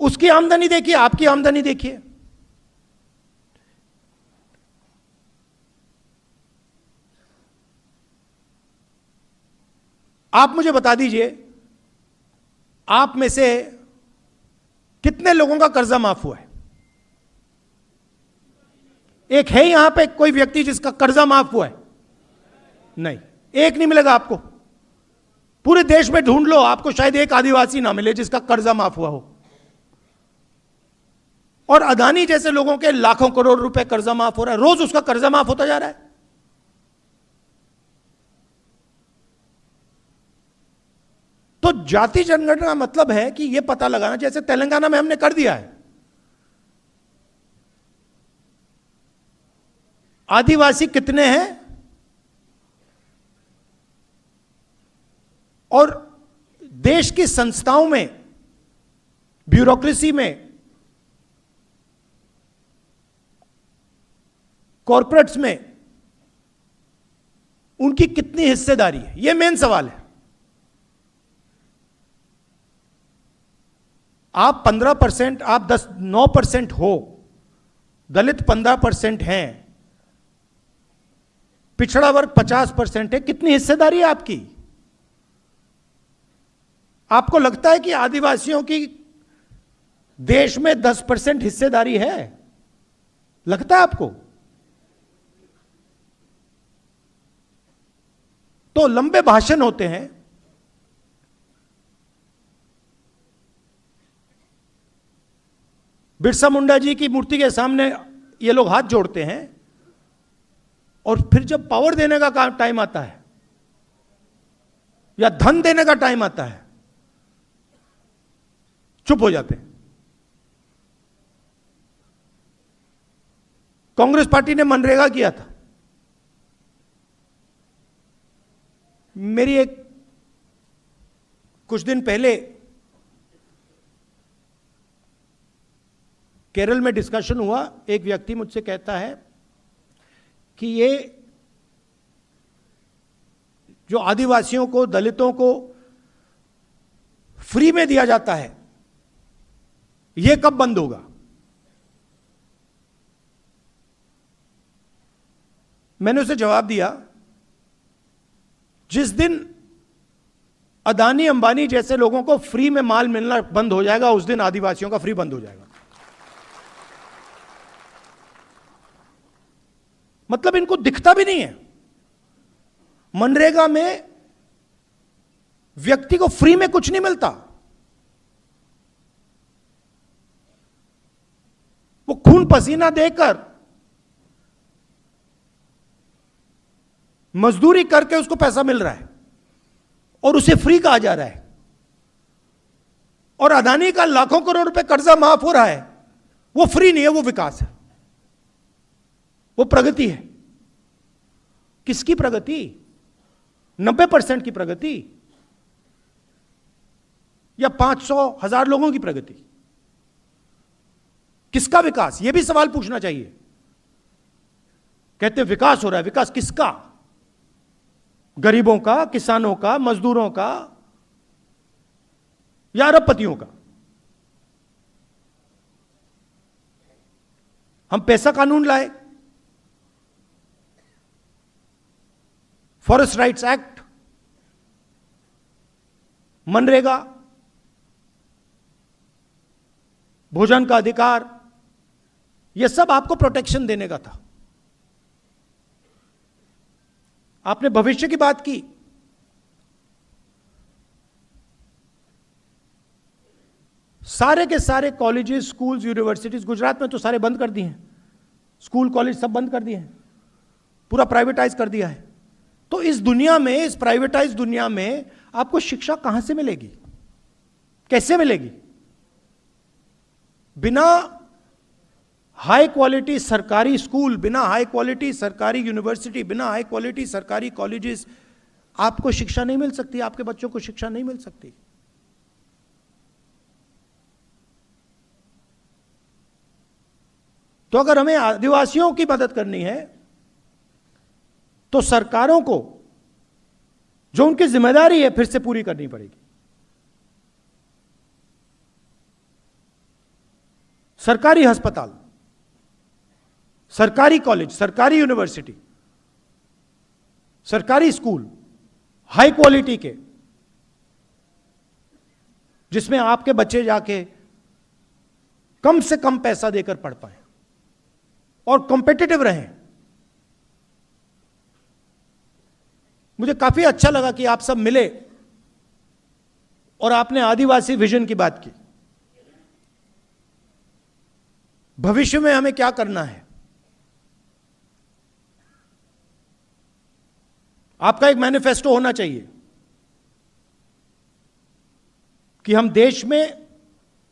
उसकी आमदनी देखिए, आपकी आमदनी देखिए। आप मुझे बता दीजिए, आप में से कितने लोगों का कर्जा माफ हुआ है? एक है यहां पे कोई व्यक्ति जिसका कर्जा माफ हुआ है? नहीं, एक नहीं मिलेगा आपको। पूरे देश में ढूंढ लो, आपको शायद एक आदिवासी ना मिले जिसका कर्जा माफ हुआ हो। और अदानी जैसे लोगों के लाखों करोड़ रुपए कर्जा माफ हो रहा है, रोज उसका कर्जा माफ होता जा रहा है। तो जाति जनगणना मतलब है कि यह पता लगाना, जैसे तेलंगाना में हमने कर दिया है, आदिवासी कितने हैं और देश की संस्थाओं में, ब्यूरोक्रेसी में, कॉरपोरेट्स में उनकी कितनी हिस्सेदारी है, यह मेन सवाल है। आप 15%, आप 9% हो, दलित 15% हैं, पिछड़ा वर्ग 50% है, कितनी हिस्सेदारी है आपकी? आपको लगता है कि आदिवासियों की देश में 10% हिस्सेदारी है? लगता है आपको? तो लंबे भाषण होते हैं, बिरसा मुंडा जी की मूर्ति के सामने ये लोग हाथ जोड़ते हैं, और फिर जब पावर देने का टाइम आता है या धन देने का टाइम आता है, चुप हो जाते हैं। कांग्रेस पार्टी ने मनरेगा किया था। मेरी एक कुछ दिन पहले केरल में डिस्कशन हुआ, एक व्यक्ति मुझसे कहता है कि ये जो आदिवासियों को, दलितों को फ्री में दिया जाता है, ये कब बंद होगा? मैंने उसे जवाब दिया, जिस दिन अदानी अंबानी जैसे लोगों को फ्री में माल मिलना बंद हो जाएगा, उस दिन आदिवासियों का फ्री बंद हो जाएगा। मतलब इनको दिखता भी नहीं है। मनरेगा में व्यक्ति को फ्री में कुछ नहीं मिलता, वो खून पसीना देकर मजदूरी करके उसको पैसा मिल रहा है और उसे फ्री कहा जा रहा है। और अदानी का लाखों करोड़ रुपए कर्जा माफ हो रहा है, वो फ्री नहीं है, वो विकास है, वो प्रगति है। किसकी प्रगति? 90% की प्रगति या 500,000 लोगों की प्रगति? किसका विकास? यह भी सवाल पूछना चाहिए। कहते हैं विकास हो रहा है, विकास किसका? गरीबों का, किसानों का, मजदूरों का या अरबपतियों का? हम पैसा कानून लाए, फॉरेस्ट राइट्स एक्ट, मनरेगा, भोजन का अधिकार, यह सब आपको प्रोटेक्शन देने का था। आपने भविष्य की बात की, सारे के सारे कॉलेजेस, स्कूल्स, यूनिवर्सिटीज गुजरात में तो सारे बंद कर दिए हैं, स्कूल कॉलेज सब बंद कर दिए हैं, पूरा प्राइवेटाइज कर दिया है। तो इस दुनिया में, इस प्राइवेटाइज दुनिया में आपको शिक्षा कहां से मिलेगी, कैसे मिलेगी? बिना हाई क्वालिटी सरकारी स्कूल, बिना हाई क्वालिटी सरकारी यूनिवर्सिटी, बिना हाई क्वालिटी सरकारी कॉलेजेस आपको शिक्षा नहीं मिल सकती, आपके बच्चों को शिक्षा नहीं मिल सकती। तो अगर हमें आदिवासियों की मदद करनी है तो सरकारों को जो उनकी जिम्मेदारी है फिर से पूरी करनी पड़ेगी। सरकारी अस्पताल, सरकारी कॉलेज, सरकारी यूनिवर्सिटी, सरकारी स्कूल हाई क्वालिटी के, जिसमें आपके बच्चे जाके कम से कम पैसा देकर पढ़ पाए और कॉम्पिटिटिव रहें। मुझे काफी अच्छा लगा कि आप सब मिले और आपने आदिवासी विजन की बात की। भविष्य में हमें क्या करना है, आपका एक मैनिफेस्टो होना चाहिए कि हम देश में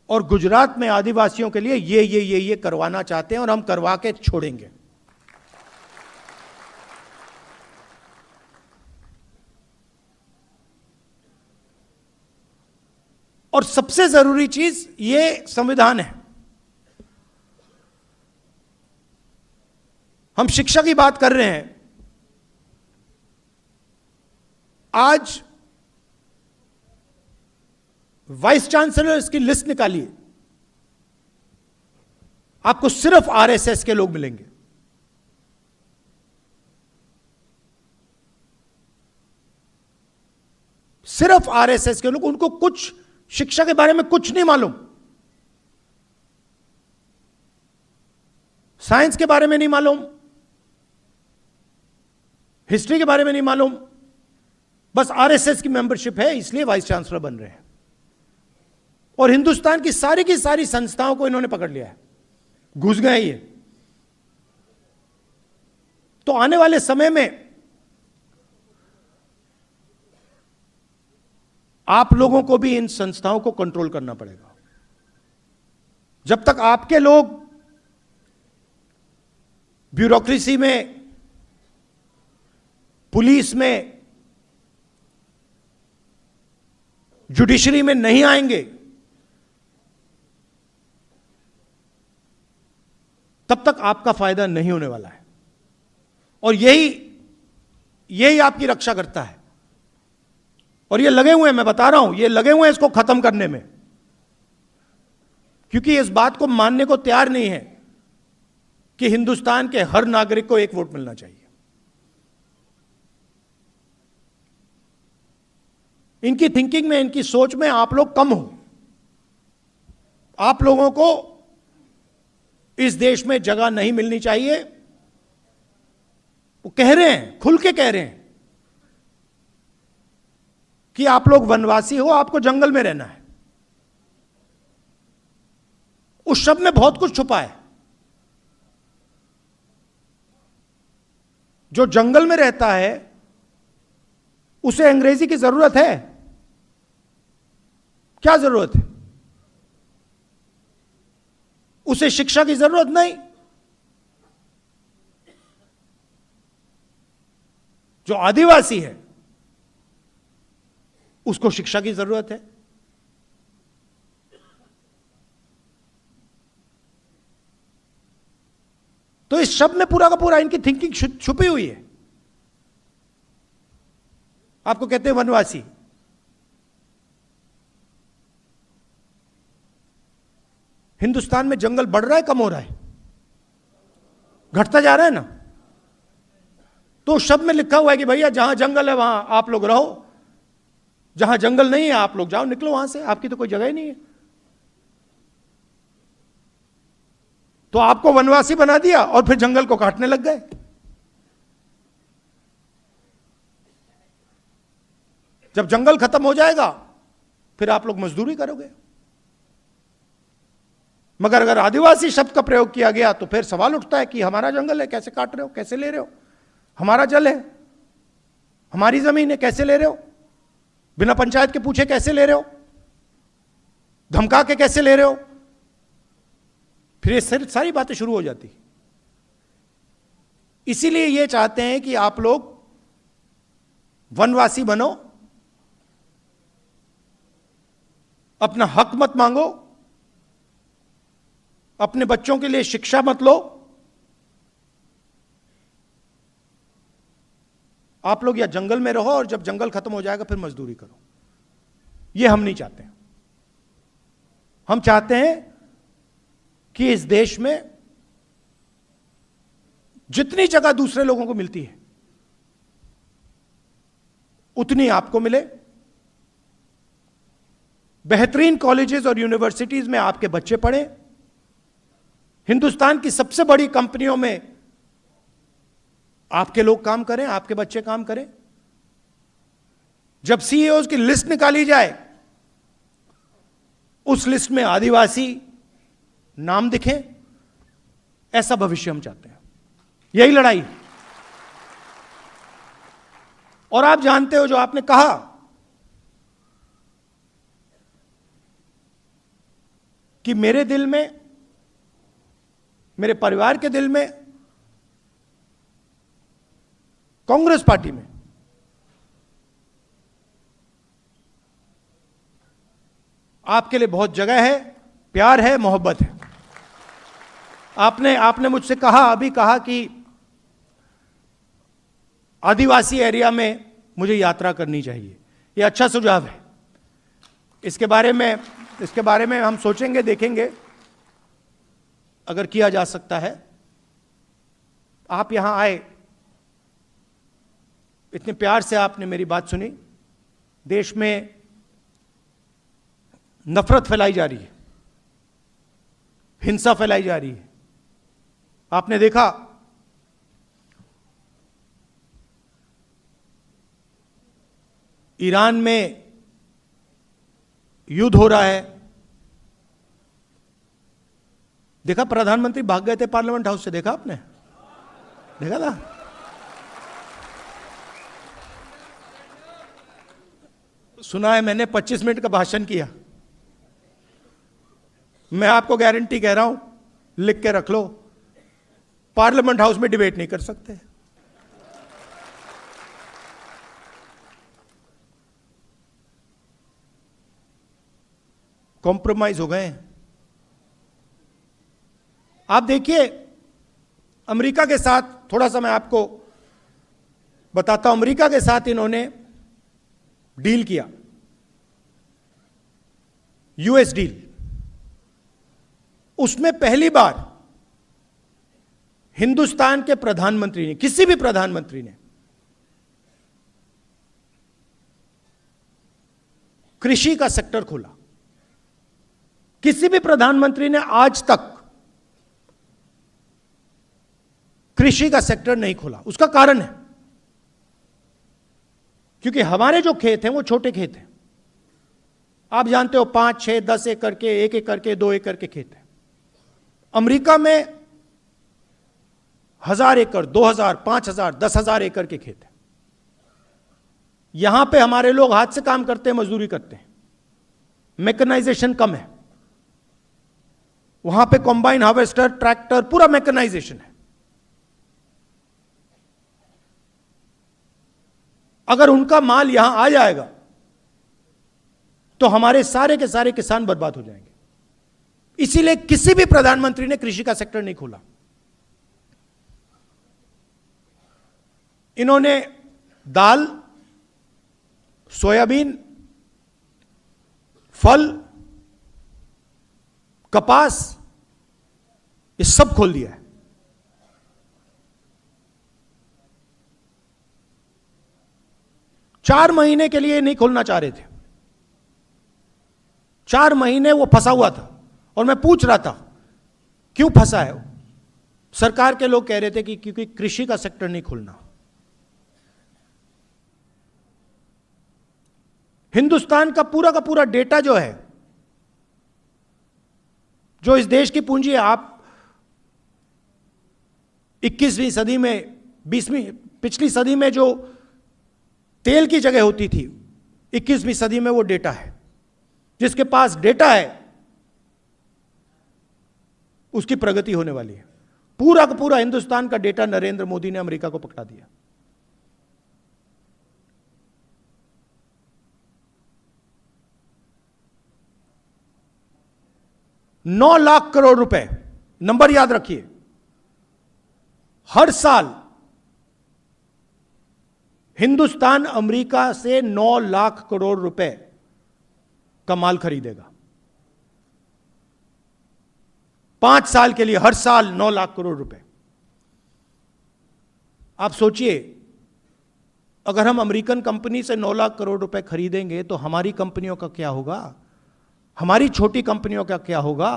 और गुजरात में आदिवासियों के लिए ये करवाना चाहते हैं और हम करवा के छोड़ेंगे। और सबसे जरूरी चीज ये संविधान है। हम शिक्षा की बात कर रहे हैं, आज वाइस चांसलर्स की लिस्ट निकालिए, आपको सिर्फ आरएसएस के लोग मिलेंगे। सिर्फ आरएसएस के लोग, उनको कुछ शिक्षा के बारे में कुछ नहीं मालूम, साइंस के बारे में नहीं मालूम, हिस्ट्री के बारे में नहीं मालूम, बस आरएसएस की मेंबरशिप है इसलिए वाइस चांसलर बन रहे हैं। और हिंदुस्तान की सारी संस्थाओं को इन्होंने पकड़ लिया है, घुस गए ये। तो आने वाले समय में आप लोगों को भी इन संस्थाओं को कंट्रोल करना पड़ेगा। जब तक आपके लोग ब्यूरोक्रेसी में, पुलिस में, जुडिशरी में नहीं आएंगे, तब तक आपका फायदा नहीं होने वाला है। और यही आपकी रक्षा करता है। और ये लगे हुए हैं, मैं बता रहा हूं, ये लगे हुए हैं इसको खत्म करने में, क्योंकि इस बात को मानने को तैयार नहीं है कि हिंदुस्तान के हर नागरिक को एक वोट मिलना चाहिए। इनकी थिंकिंग में, इनकी सोच में आप लोग कम हो। आप लोगों को इस देश में जगह नहीं मिलनी चाहिए। वो कह रहे हैं, खुल के कह रहे हैं कि आप लोग वनवासी हो, आपको जंगल में रहना है। उस शब्द में बहुत कुछ छुपा है। जो जंगल में रहता है उसे अंग्रेजी की जरूरत है? क्या जरूरत है? उसे शिक्षा की जरूरत नहीं। जो आदिवासी है उसको शिक्षा की जरूरत है। तो इस शब्द में पूरा का पूरा इनकी थिंकिंग छुपी हुई है। आपको कहते हैं वनवासी। हिंदुस्तान में जंगल बढ़ रहा है, कम हो रहा है? घटता जा रहा है ना। तो शब्द में लिखा हुआ है कि भैया जहां जंगल है वहां आप लोग रहो, जहां जंगल नहीं है आप लोग जाओ, निकलो वहां से, आपकी तो कोई जगह ही नहीं है। तो आपको वनवासी बना दिया और फिर जंगल को काटने लग गए। जब जंगल खत्म हो जाएगा फिर आप लोग मजदूरी करोगे। मगर अगर आदिवासी शब्द का प्रयोग किया गया तो फिर सवाल उठता है कि हमारा जंगल है, कैसे काट रहे हो, कैसे ले रहे हो, हमारा जल है, हमारी जमीन है, कैसे ले रहे हो, बिना पंचायत के पूछे कैसे ले रहे हो, धमका के कैसे ले रहे हो, फिर ये सारी बातें शुरू हो जाती। इसीलिए ये चाहते हैं कि आप लोग वनवासी बनो, अपना हक मत मांगो, अपने बच्चों के लिए शिक्षा मत लो, आप लोग या जंगल में रहो और जब जंगल खत्म हो जाएगा फिर मजदूरी करो। ये हम नहीं चाहते। हम चाहते हैं कि इस देश में जितनी जगह दूसरे लोगों को मिलती है उतनी आपको मिले। बेहतरीन कॉलेजेस और यूनिवर्सिटीज में आपके बच्चे पढ़ें। हिंदुस्तान की सबसे बड़ी कंपनियों में आपके लोग काम करें, आपके बच्चे काम करें। जब सीईओज की लिस्ट निकाली जाए उस लिस्ट में आदिवासी नाम दिखें, ऐसा भविष्य हम चाहते हैं। यही लड़ाई। और आप जानते हो, जो आपने कहा कि मेरे दिल में, मेरे परिवार के दिल में, कांग्रेस पार्टी में आपके लिए बहुत जगह है, प्यार है, मोहब्बत है। आपने मुझसे कहा, अभी कहा कि आदिवासी एरिया में मुझे यात्रा करनी चाहिए। ये अच्छा सुझाव है। इसके बारे में हम सोचेंगे, देखेंगे अगर किया जा सकता है। आप यहां आए, इतने प्यार से आपने मेरी बात सुनी। देश में नफरत फैलाई जा रही है, हिंसा फैलाई जा रही है। आपने देखा ईरान में युद्ध हो रहा है। देखा, प्रधानमंत्री भाग गए थे पार्लियामेंट हाउस से। देखा आपने? देखा था? सुना है मैंने 25 मिनट का भाषण किया। मैं आपको गारंटी कह रहा हूं, लिख के रख लो, पार्लियामेंट हाउस में डिबेट नहीं कर सकते। कॉम्प्रोमाइज हो गए। आप देखिए, अमेरिका के साथ, थोड़ा सा मैं आपको बताता हूं, अमेरिका के साथ इन्होंने डील किया, यूएस डील। उसमें पहली बार हिंदुस्तान के प्रधानमंत्री ने, किसी भी प्रधानमंत्री ने, कृषि का सेक्टर खोला। किसी भी प्रधानमंत्री ने आज तक कृषि का सेक्टर नहीं खोला। उसका कारण है क्योंकि हमारे जो खेत हैं वो छोटे खेत हैं। आप जानते हो, 5, 6, 10 एकड़ के, 1 एकड़ के, 2 एकड़ के खेत हैं। अमेरिका में 1000 एकड़, 2000, 5000, 10,000 एकड़ के खेत हैं। यहां पे हमारे लोग हाथ से काम करते हैं, मजदूरी करते हैं, मैकेनाइजेशन कम है। वहां पे कॉम्बाइन हार्वेस्टर, ट्रैक्टर, पूरा मैकेनाइजेशन है। अगर उनका माल यहां आ जाएगा तो हमारे सारे के सारे किसान बर्बाद हो जाएंगे। इसीलिए किसी भी प्रधानमंत्री ने कृषि का सेक्टर नहीं खोला। इन्होंने दाल, सोयाबीन, फल, कपास, ये सब खोल दिया है। चार महीने के लिए नहीं खोलना चाह रहे थे। 4 महीने वो फंसा हुआ था और मैं पूछ रहा था क्यों फंसा है। सरकार के लोग कह रहे थे कि क्योंकि कृषि का सेक्टर नहीं खोलना। हिंदुस्तान का पूरा डेटा जो है, जो इस देश की पूंजी है, आप 21वीं सदी में, 20वीं, पिछली सदी में जो तेल की जगह होती थी, 21वीं सदी में वो डेटा है। जिसके पास डेटा है उसकी प्रगति होने वाली है। पूरा का पूरा हिंदुस्तान का डेटा नरेंद्र मोदी ने अमेरिका को पकड़ा दिया। $9 लाख करोड़ रुपए, नंबर याद रखिए, हर साल हिंदुस्तान अमेरिका से 9 लाख करोड़ रुपए का माल खरीदेगा। 5 साल के लिए हर साल 9 लाख करोड़ रुपए। आप सोचिए, अगर हम अमेरिकन कंपनी से 9 लाख करोड़ रुपए खरीदेंगे तो हमारी कंपनियों का क्या होगा, हमारी छोटी कंपनियों का क्या होगा,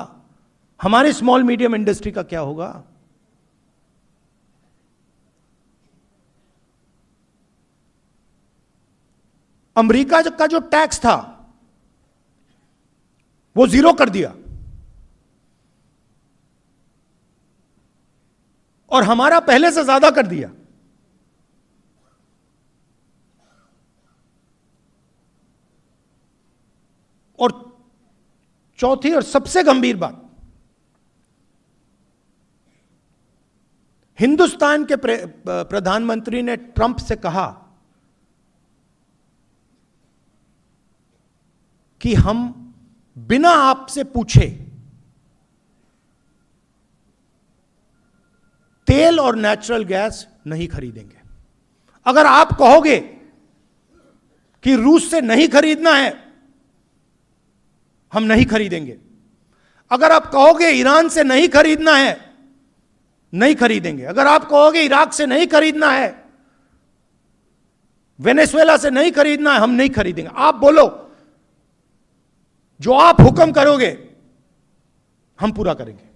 हमारे स्मॉल मीडियम इंडस्ट्री का क्या होगा। अमेरिका का जो टैक्स था वो 0 कर दिया और हमारा पहले से ज्यादा कर दिया। और चौथी और सबसे गंभीर बात, हिंदुस्तान के प्रधानमंत्री ने ट्रंप से कहा कि हम बिना आपसे पूछे तेल और नेचुरल गैस नहीं खरीदेंगे। अगर आप कहोगे कि रूस से नहीं खरीदना है, हम नहीं खरीदेंगे। अगर आप कहोगे ईरान से नहीं खरीदना है, नहीं खरीदेंगे। अगर आप कहोगे इराक से नहीं खरीदना है, वेनेजुएला से नहीं खरीदना है, हम नहीं खरीदेंगे। आप बोलो, जो आप हुक्म करोगे हम पूरा करेंगे।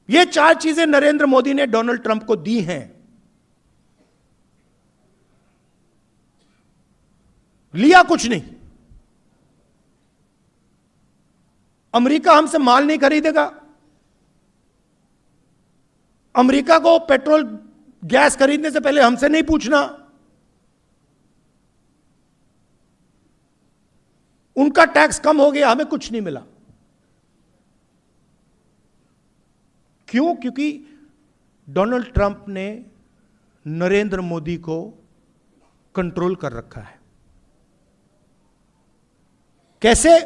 ये 4 चीजें नरेंद्र मोदी ने डोनाल्ड ट्रंप को दी हैं। लिया कुछ नहीं। अमेरिका हमसे माल नहीं खरीदेगा। अमेरिका को पेट्रोल गैस खरीदने से पहले हमसे नहीं पूछना। उनका टैक्स कम हो गया, हमें कुछ नहीं मिला। क्यों? क्योंकि डोनाल्ड ट्रंप ने नरेंद्र मोदी को कंट्रोल कर रखा है। कैसे?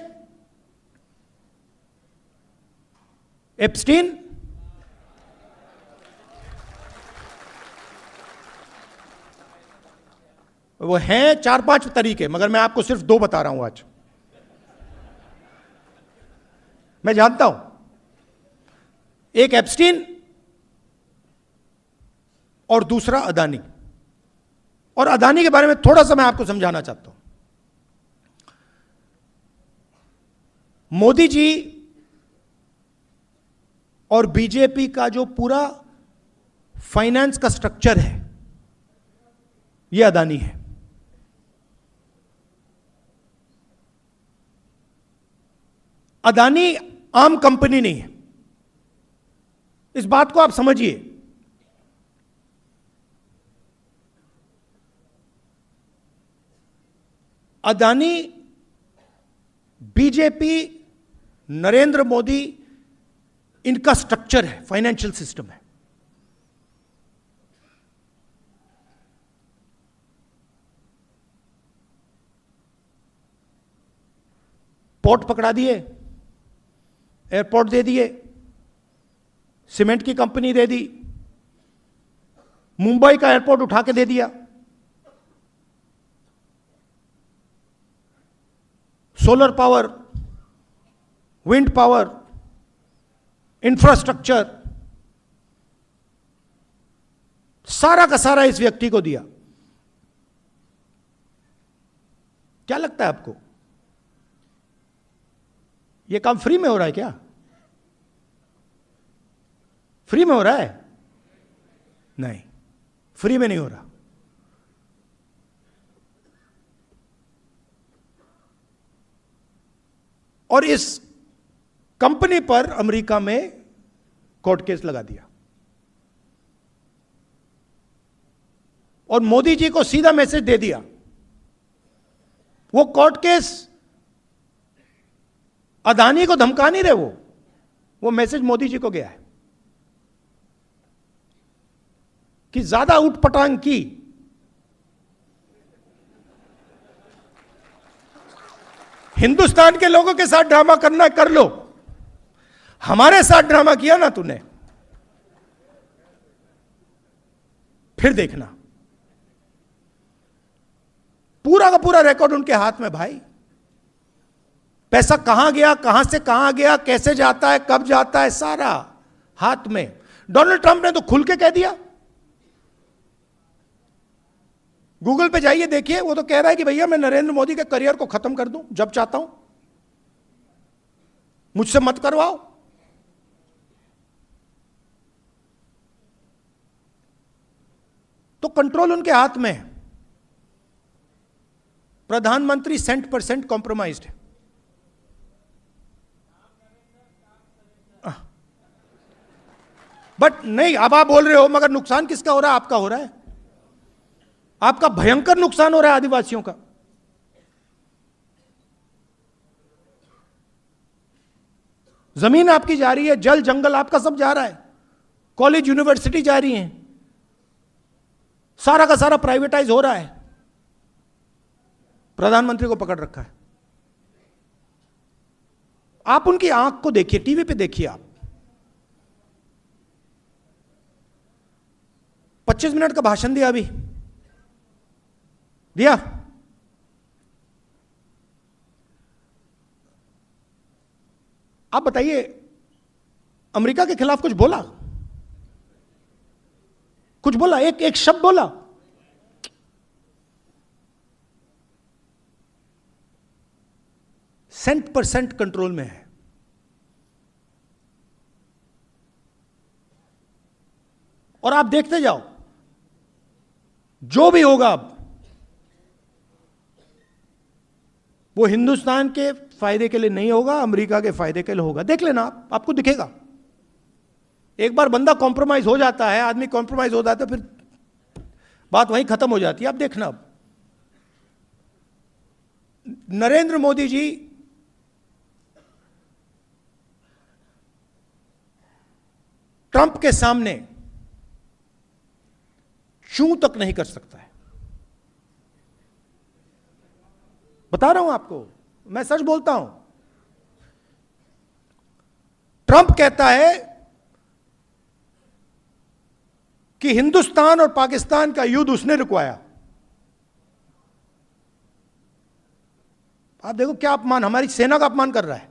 एप्स्टीन वो हैं 4-5 तरीके, मगर मैं आपको सिर्फ 2 बता रहा हूं आज। मैं जानता हूं, एक एप्स्टीन और दूसरा अदानी। और अदानी के बारे में थोड़ा सा मैं आपको समझाना चाहता हूं। मोदी जी और बीजेपी का जो पूरा फाइनेंस का स्ट्रक्चर है, यह अदानी है। अदानी आम कंपनी नहीं है, इस बात को आप समझिए। अदानी बीजेपी, नरेंद्र मोदी, इनका स्ट्रक्चर है, फाइनेंशियल सिस्टम है। पोर्ट पकड़ा दिए, एयरपोर्ट दे दिए, सीमेंट की कंपनी दे दी, मुंबई का एयरपोर्ट उठा के दे दिया, solar power, wind power, infrastructure, सारा का सारा इस व्यक्ति को दिया। क्या लगता है आपको, यह काम फ्री में हो रहा है क्या? फ्री में हो रहा है? नहीं, फ्री में नहीं हो रहा। और इस कंपनी पर अमेरिका में कोर्ट केस लगा दिया और मोदी जी को सीधा मैसेज दे दिया। वो कोर्ट केस अदानी को धमका नहीं रहे, वो मैसेज मोदी जी को गया है कि ज्यादा उठपटांग की हिंदुस्तान के लोगों के साथ ड्रामा करना कर लो, हमारे साथ ड्रामा किया ना तूने, फिर देखना। पूरा का पूरा रिकॉर्ड उनके हाथ में भाई। पैसा कहां गया, कहां से कहां गया, कैसे जाता है, कब जाता है, सारा हाथ में। डोनाल्ड ट्रंप ने तो खुल के कह दिया, गूगल पे जाइए देखिए, वो तो कह रहा है कि भैया मैं नरेंद्र मोदी के करियर को खत्म कर दूं जब चाहता हूं, मुझसे मत करवाओ। तो कंट्रोल उनके हाथ में है। प्रधानमंत्री 100% कॉम्प्रोमाइज्ड है। बट नहीं, अब आप बोल रहे हो मगर नुकसान किसका हो रहा है? आपका हो रहा है। आपका भयंकर नुकसान हो रहा है आदिवासियों का। जमीन आपकी जा रही है, जल जंगल आपका सब जा रहा है, कॉलेज यूनिवर्सिटी जा रही हैं, सारा का सारा प्राइवेटाइज हो रहा है। प्रधानमंत्री को पकड़ रखा है। आप उनकी आंख को देखिए, टीवी पे देखिए आप। 25 मिनट का भाषण दिया, अभी दिया। आप बताइए, अमेरिका के खिलाफ कुछ बोला? कुछ बोला? एक शब्द बोला? %% कंट्रोल में है। और आप देखते जाओ, जो भी होगा अब वो हिंदुस्तान के फायदे के लिए नहीं होगा, अमेरिका के फायदे के लिए होगा। देख लेना आप, आपको दिखेगा। एक बार बंदा कॉम्प्रोमाइज हो जाता है, आदमी कॉम्प्रोमाइज हो जाता है, फिर बात वहीं खत्म हो जाती है। आप देखना, अब नरेंद्र मोदी जी ट्रंप के सामने चूं तक नहीं कर सकता है। बता रहा हूं आपको, मैं सच बोलता हूं। ट्रंप कहता है कि हिंदुस्तान और पाकिस्तान का युद्ध उसने रुकवाया। आप देखो क्या अपमान, हमारी सेना का अपमान कर रहा है।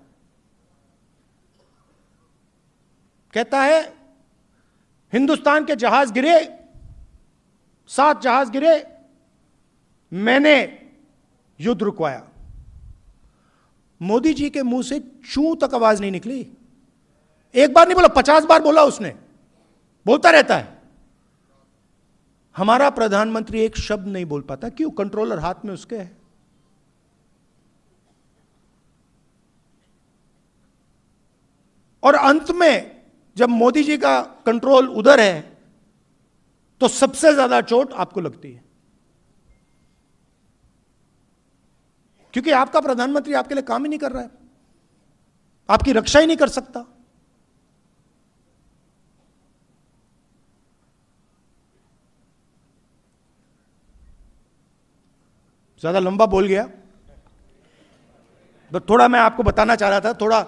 कहता है हिंदुस्तान के जहाज गिरे, 7 जहाज गिरे, मैंने युद्ध रुकवाया। मोदी जी के मुंह से चूं तक आवाज नहीं निकली। एक बार नहीं बोला, 50 बार बोला उसने, बोलता रहता है। हमारा प्रधानमंत्री एक शब्द नहीं बोल पाता। क्यों? कंट्रोलर हाथ में उसके है। और अंत में जब मोदी जी का कंट्रोल उधर है तो सबसे ज्यादा चोट आपको लगती है, क्योंकि आपका प्रधानमंत्री आपके लिए काम ही नहीं कर रहा है, आपकी रक्षा ही नहीं कर सकता। ज्यादा लंबा बोल गया, तो थोड़ा मैं आपको बताना चाह रहा था, थोड़ा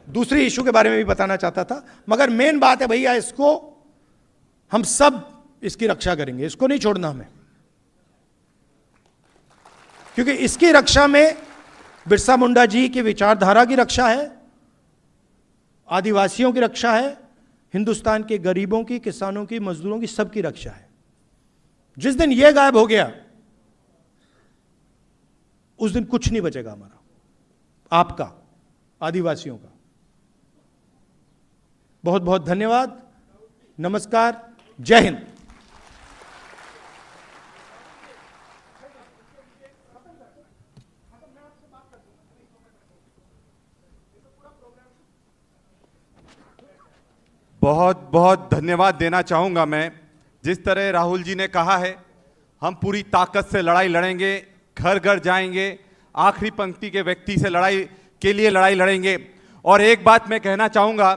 दूसरी इशू के बारे में भी बताना चाहता था। मगर मेन बात है भैया, इसको हम सब इसकी रक्षा करेंगे, इसको नहीं छोड़ना हमें, क्योंकि इसकी रक्षा में बिरसा मुंडा जी की विचारधारा की रक्षा है, आदिवासियों की रक्षा है, हिंदुस्तान के गरीबों की, किसानों की, मजदूरों की, सबकी रक्षा है। जिस दिन यह गायब हो गया उस दिन कुछ नहीं बचेगा हमारा, आपका, आदिवासियों का। बहुत बहुत धन्यवाद, नमस्कार, जय हिंद। बहुत बहुत धन्यवाद देना चाहूंगा मैं। जिस तरह राहुल जी ने कहा है, हम पूरी ताकत से लड़ाई लड़ेंगे, घर घर जाएंगे, आखिरी पंक्ति के व्यक्ति से लड़ाई के लिए लड़ाई लड़ेंगे। और एक बात मैं कहना चाहूंगा,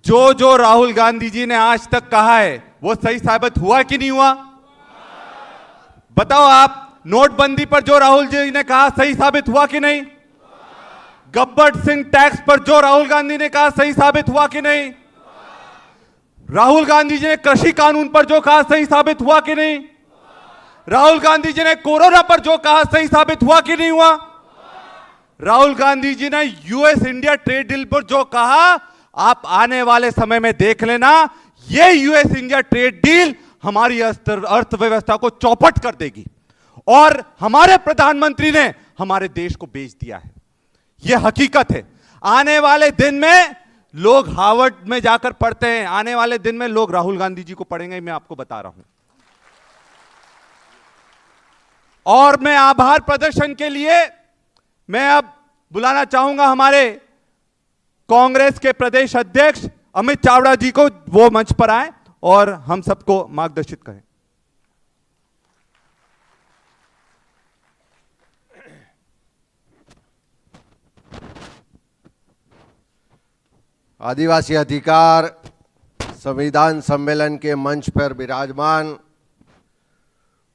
जो जो राहुल गांधी जी ने आज तक कहा है वो सही साबित हुआ कि नहीं हुआ? बताओ आप। नोटबंदी पर जो राहुल जी ने कहा सही साबित हुआ कि नहीं? गब्बर सिंह टैक्स पर जो राहुल गांधी ने कहा सही साबित हुआ कि नहीं? राहुल गांधी जी ने कृषि कानून पर जो कहा सही साबित हुआ कि नहीं? राहुल गांधी जी ने कोरोना पर जो कहा सही साबित हुआ कि नहीं हुआ? राहुल गांधी जी ने यूएस इंडिया ट्रेड डील पर जो कहा, आप आने वाले समय में देख लेना, ये यूएस इंडिया ट्रेड डील हमारी अर्थव्यवस्था को चौपट कर देगी। और हमारे प्रधानमंत्री ने हमारे देश को बेच दिया है, यह हकीकत है। आने वाले दिन में लोग हार्वर्ड में जाकर पढ़ते हैं, आने वाले दिन में लोग राहुल गांधी जी को पढ़ेंगे, मैं आपको बता रहा हूं। और मैं आभार प्रदर्शन के लिए मैं अब बुलाना चाहूंगा हमारे कांग्रेस के प्रदेश अध्यक्ष अमित चावड़ा जी को, वो मंच पर आए और हम सबको मार्गदर्शित करें। आदिवासी अधिकार संविधान सम्मेलन के मंच पर विराजमान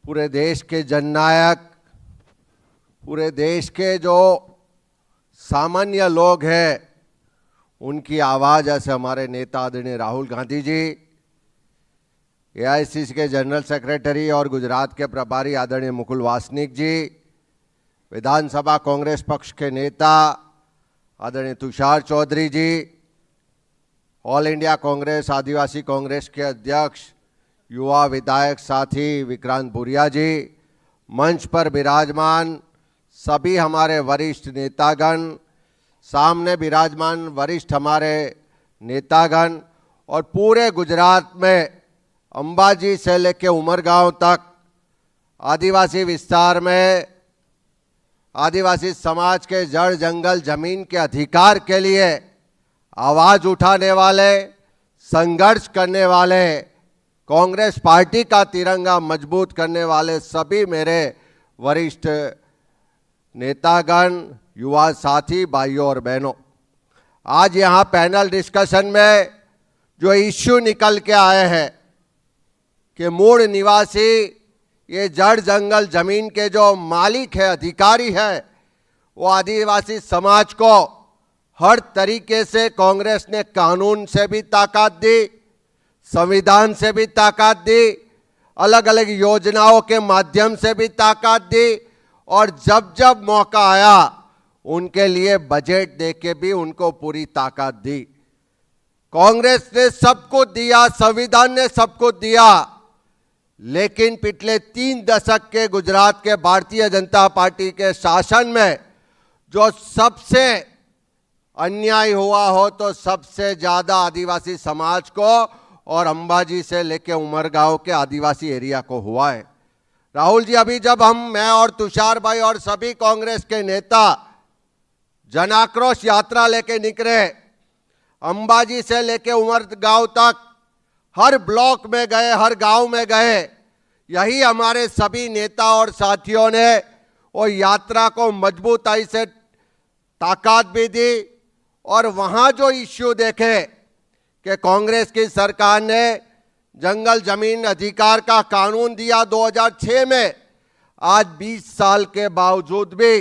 पूरे देश के जननायक, पूरे देश के जो सामान्य लोग हैं, उनकी आवाज़ ऐसे हमारे नेता आदरणीय राहुल गांधी जी, एआईसीसी के जनरल सेक्रेटरी और गुजरात के प्रभारी आदरणीय मुकुल वासनिक जी, विधानसभा कांग्रेस पक्ष के नेता आदरणीय तुषार चौधरी जी, ऑल इंडिया कांग्रेस आदिवासी कांग्रेस के अध्यक्ष युवा विधायक साथी विक्रांत भूरिया जी, मंच पर विराजमान सभी हमारे वरिष्ठ नेतागण, सामने विराजमान वरिष्ठ हमारे नेतागण, और पूरे गुजरात में अंबाजी से लेकर उमरगांव तक आदिवासी विस्तार में आदिवासी समाज के जड़ जंगल जमीन के अधिकार के लिए आवाज़ उठाने वाले, संघर्ष करने वाले, कांग्रेस पार्टी का तिरंगा मजबूत करने वाले सभी मेरे वरिष्ठ नेतागण, युवा साथी, भाइयों और बहनों, आज यहाँ पैनल डिस्कशन में जो इश्यू निकल के आए हैं कि मूल निवासी, ये जड़ जंगल जमीन के जो मालिक है, अधिकारी है, वो आदिवासी समाज को हर तरीके से कांग्रेस ने कानून से भी ताकत दी, संविधान से भी ताकत दी, अलग अलग योजनाओं के माध्यम से भी ताकत दी, और जब जब मौका आया उनके लिए बजट देके भी उनको पूरी ताकत दी। कांग्रेस ने सब कुछ दिया, संविधान ने सब कुछ दिया, लेकिन पिछले 3 दशक के गुजरात के भारतीय जनता पार्टी के शासन में जो सबसे अन्याय हुआ हो तो सबसे ज्यादा आदिवासी समाज को और अंबाजी से लेके उमरगांव के आदिवासी एरिया को हुआ है। राहुल जी, अभी जब मैं और तुषार भाई और सभी कांग्रेस के नेता जन आक्रोश यात्रा लेके निकले, अंबाजी से लेके उमरगांव तक हर ब्लॉक में गए, हर गांव में गए, यही हमारे सभी नेता और साथियों ने वो यात्रा को मजबूताई से ताकत भी दी। और वहाँ जो इश्यू देखे कि कांग्रेस की सरकार ने जंगल जमीन अधिकार का कानून दिया 2006 में, आज 20 साल के बावजूद भी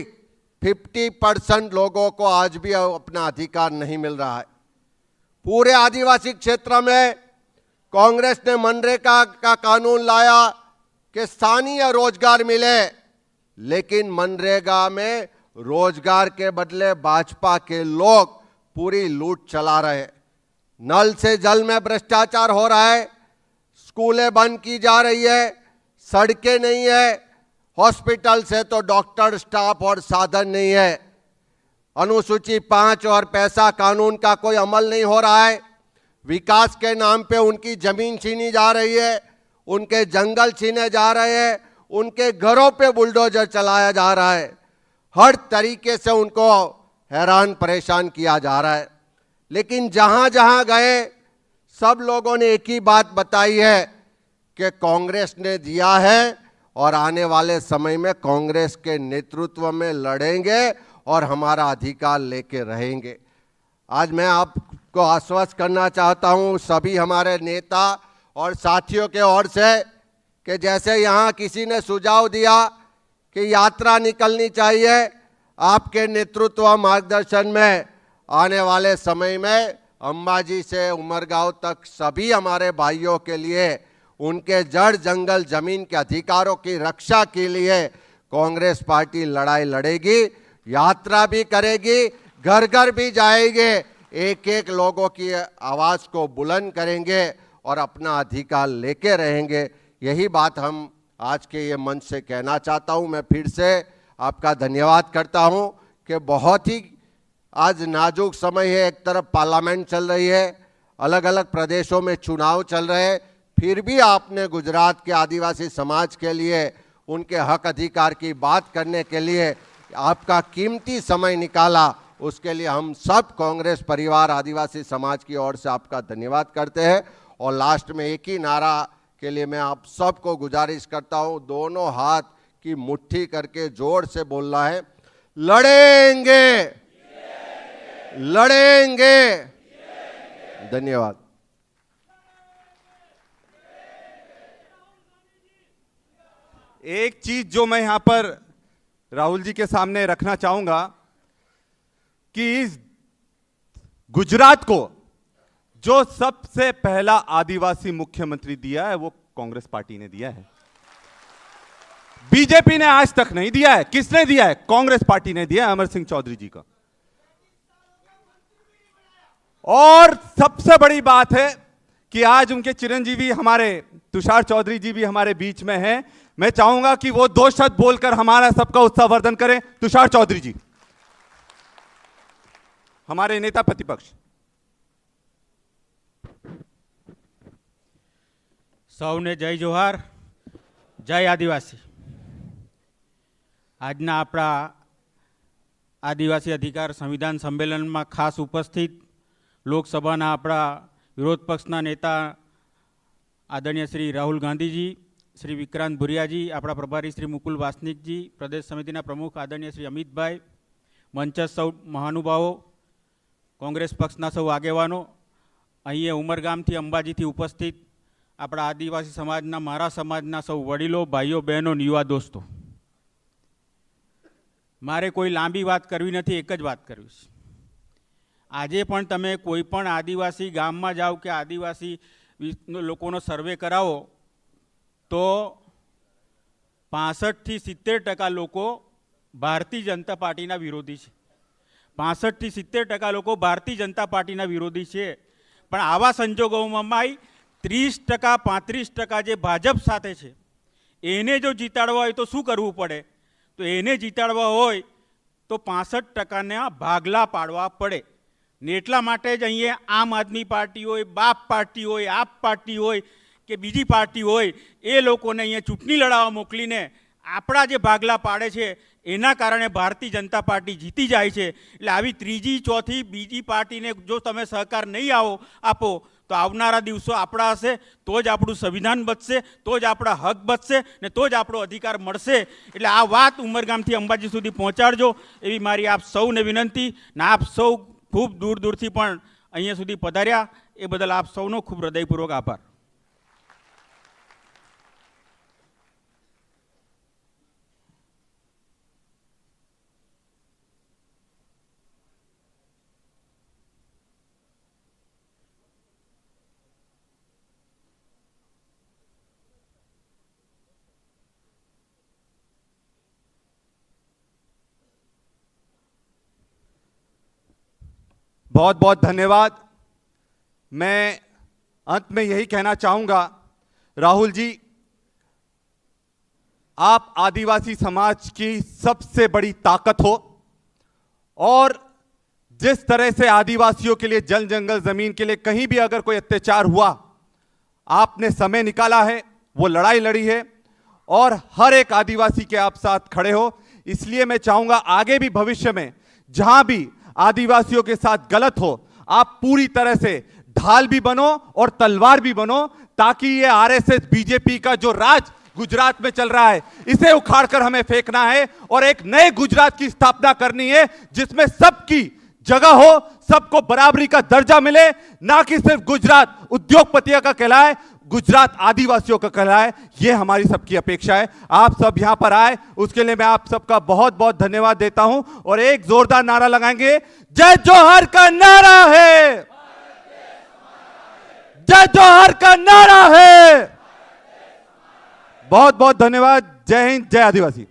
50% लोगों को आज भी अपना अधिकार नहीं मिल रहा है। पूरे आदिवासी क्षेत्र में कांग्रेस ने मनरेगा का कानून लाया कि स्थानीय रोजगार मिले, लेकिन मनरेगा में रोजगार के बदले भाजपा के लोग पूरी लूट चला रहे। नल से जल में भ्रष्टाचार हो रहा है, स्कूलें बंद की जा रही है, सड़कें नहीं है, हॉस्पिटल से तो डॉक्टर, स्टाफ और साधन नहीं है, अनुसूची 5 और पैसा कानून का कोई अमल नहीं हो रहा है, विकास के नाम पे उनकी जमीन छीनी जा रही है, उनके जंगल छीने जा रहे हैं, उनके घरों पे बुलडोजर चलाया जा रहा है, हर तरीके से उनको हैरान परेशान किया जा रहा है। लेकिन जहां जहां गए सब लोगों ने एक ही बात बताई है कि कांग्रेस ने दिया है और आने वाले समय में कांग्रेस के नेतृत्व में लड़ेंगे और हमारा अधिकार लेके रहेंगे। आज मैं आपको आश्वस्त करना चाहता हूं सभी हमारे नेता और साथियों के ओर से कि जैसे यहाँ किसी ने सुझाव दिया कि यात्रा निकलनी चाहिए, आपके नेतृत्व मार्गदर्शन में आने वाले समय में अंबाजी से उमरगांव तक सभी हमारे भाइयों के लिए उनके जड़ जंगल जमीन के अधिकारों की रक्षा के लिए कांग्रेस पार्टी लड़ाई लड़ेगी, यात्रा भी करेगी, घर घर भी जाएंगे, एक एक लोगों की आवाज़ को बुलंद करेंगे और अपना अधिकार लेके रहेंगे। यही बात हम आज के ये मंच से कहना चाहता हूँ। मैं फिर से आपका धन्यवाद करता हूँ कि बहुत ही आज नाजुक समय है, एक तरफ पार्लियामेंट चल रही है, अलग अलग प्रदेशों में चुनाव चल रहे हैं, फिर भी आपने गुजरात के आदिवासी समाज के लिए उनके हक अधिकार की बात करने के लिए आपका कीमती समय निकाला। उसके लिए हम सब कांग्रेस परिवार आदिवासी समाज की ओर से आपका धन्यवाद करते हैं। और लास्ट में एक ही नारा के लिए मैं आप सबको गुजारिश करता हूं, दोनों हाथ की मुट्ठी करके जोर से बोलना है, लड़ेंगे, लड़ेंगे। धन्यवाद। एक चीज जो मैं यहां पर राहुल जी के सामने रखना चाहूंगा कि इस गुजरात को जो सबसे पहला आदिवासी मुख्यमंत्री दिया है वो कांग्रेस पार्टी ने दिया है। बीजेपी ने आज तक नहीं दिया है। किसने दिया है? कांग्रेस पार्टी ने दिया है, अमर सिंह चौधरी जी का। और सबसे बड़ी बात है कि आज उनके चिरंजीवी हमारे तुषार चौधरी जी भी हमारे बीच में हैं। मैं चाहूंगा कि वो 2 शब्द बोलकर हमारा सबका उत्साहवर्धन करें। तुषार चौधरी जी, हमारे नेता प्रतिपक्ष। સૌને જય જોહાર, જય આદિવાસી। આજના આપણા આદિવાસી અધિકાર સંવિધાન સંમેલનમાં ખાસ ઉપસ્થિત લોકસભાના આપણા વિરોધ પક્ષના નેતા આદરણીય શ્રી રાહુલ ગાંધીજી, શ્રી વિક્રાંત ભુરિયાજી, આપણા પ્રભારી શ્રી મુકુલ વાસનિકજી, પ્રદેશ સમિતિના પ્રમુખ આદરણીય શ્રી અમિતભાઈ, મંચસ્થ સૌ મહાનુભાવો, કોંગ્રેસ પક્ષના સૌ આગેવાનો, અહીંયા ઉમરગામથી અંબાજીથી ઉપસ્થિત આપણા આદિવાસી સમાજના, મારા સમાજના સૌ વડીલો, ભાઈઓ, બહેનો, યુવા દોસ્તો, મારે કોઈ લાંબી વાત કરવી નથી, એક જ વાત કરવી છે। આજે પણ તમે કોઈ પણ આદિવાસી ગામમાં જાઓ કે આદિવાસી લોકોનો સર્વે કરાવો તો 65 થી 70% લોકો ભારતીય જનતા પાર્ટીના વિરોધી છે। 65 થી 70% લોકો ભારતીય જનતા પાર્ટીના વિરોધી છે। પણ આવા સંજોગોમાં 30% 35% જે ભાજપ સાથે છે એને જો જીતાડવા હોય તો શું કરવું પડે? તો એને જીતાડવા હોય તો 65%ના ભાગલા પાડવા પડે ને એટલા માટે જ અહીંયા આમ આદમી પાર્ટી હોય, બાપ પાર્ટી હોય, આપ પાર્ટી હોય કે બીજી પાર્ટી હોય એ લોકોને અહીંયા ચૂંટણી લડાવવા મોકલીને આપણા જે ભાગલા પાડે છે એના કારણે ભારતીય जनता પાર્ટી જીતી જાય છે। એટલે આવી ત્રીજી ચોથી બીજી પાર્ટીને જો તમે સહકાર નહીં આપો તો આવનારા દિવસો આપણા હશે તો જ આપણું સંવિધાન બચશે, તો જ આપણા હક બચશે ને તો જ આપણો અધિકાર મળશે। એટલે આ વાત ઉમરગામથી અંબાજી સુધી પહોંચાડજો એવી મારી આપ સૌને વિનંતી ને આપ સૌ ખૂબ દૂર દૂરથી પણ અહીંયા સુધી પધાર્યા એ બદલ આપ સૌનો ખૂબ હૃદયપૂર્વક આભાર। बहुत बहुत धन्यवाद। मैं अंत में यही कहना चाहूंगा, राहुल जी, आप आदिवासी समाज की सबसे बड़ी ताकत हो और जिस तरह से आदिवासियों के लिए जल जंगल जमीन के लिए कहीं भी अगर कोई अत्याचार हुआ, आपने समय निकाला है, वो लड़ाई लड़ी है और हर एक आदिवासी के आप साथ खड़े हो। इसलिए मैं चाहूंगा आगे भी भविष्य में जहां भी आदिवासियों के साथ गलत हो, आप पूरी तरह से ढाल भी बनो और तलवार भी बनो, ताकि ये आरएसएस बीजेपी का जो राज गुजरात में चल रहा है इसे उखाड़कर हमें फेंकना है और एक नए गुजरात की स्थापना करनी है, जिसमें सबकी जगह हो, सबको बराबरी का दर्जा मिले, ना कि सिर्फ गुजरात उद्योगपतियों का कहलाए, गुजरात आदिवासियों का कहलाए। ये हमारी सबकी अपेक्षा है। आप सब यहां पर आए, उसके लिए मैं आप सबका बहुत बहुत धन्यवाद देता हूं और एक जोरदार नारा लगाएंगे, जय जोहर का नारा है, जय जोहर का नारा है। बहुत बहुत धन्यवाद। जय हिंद, जय आदिवासी।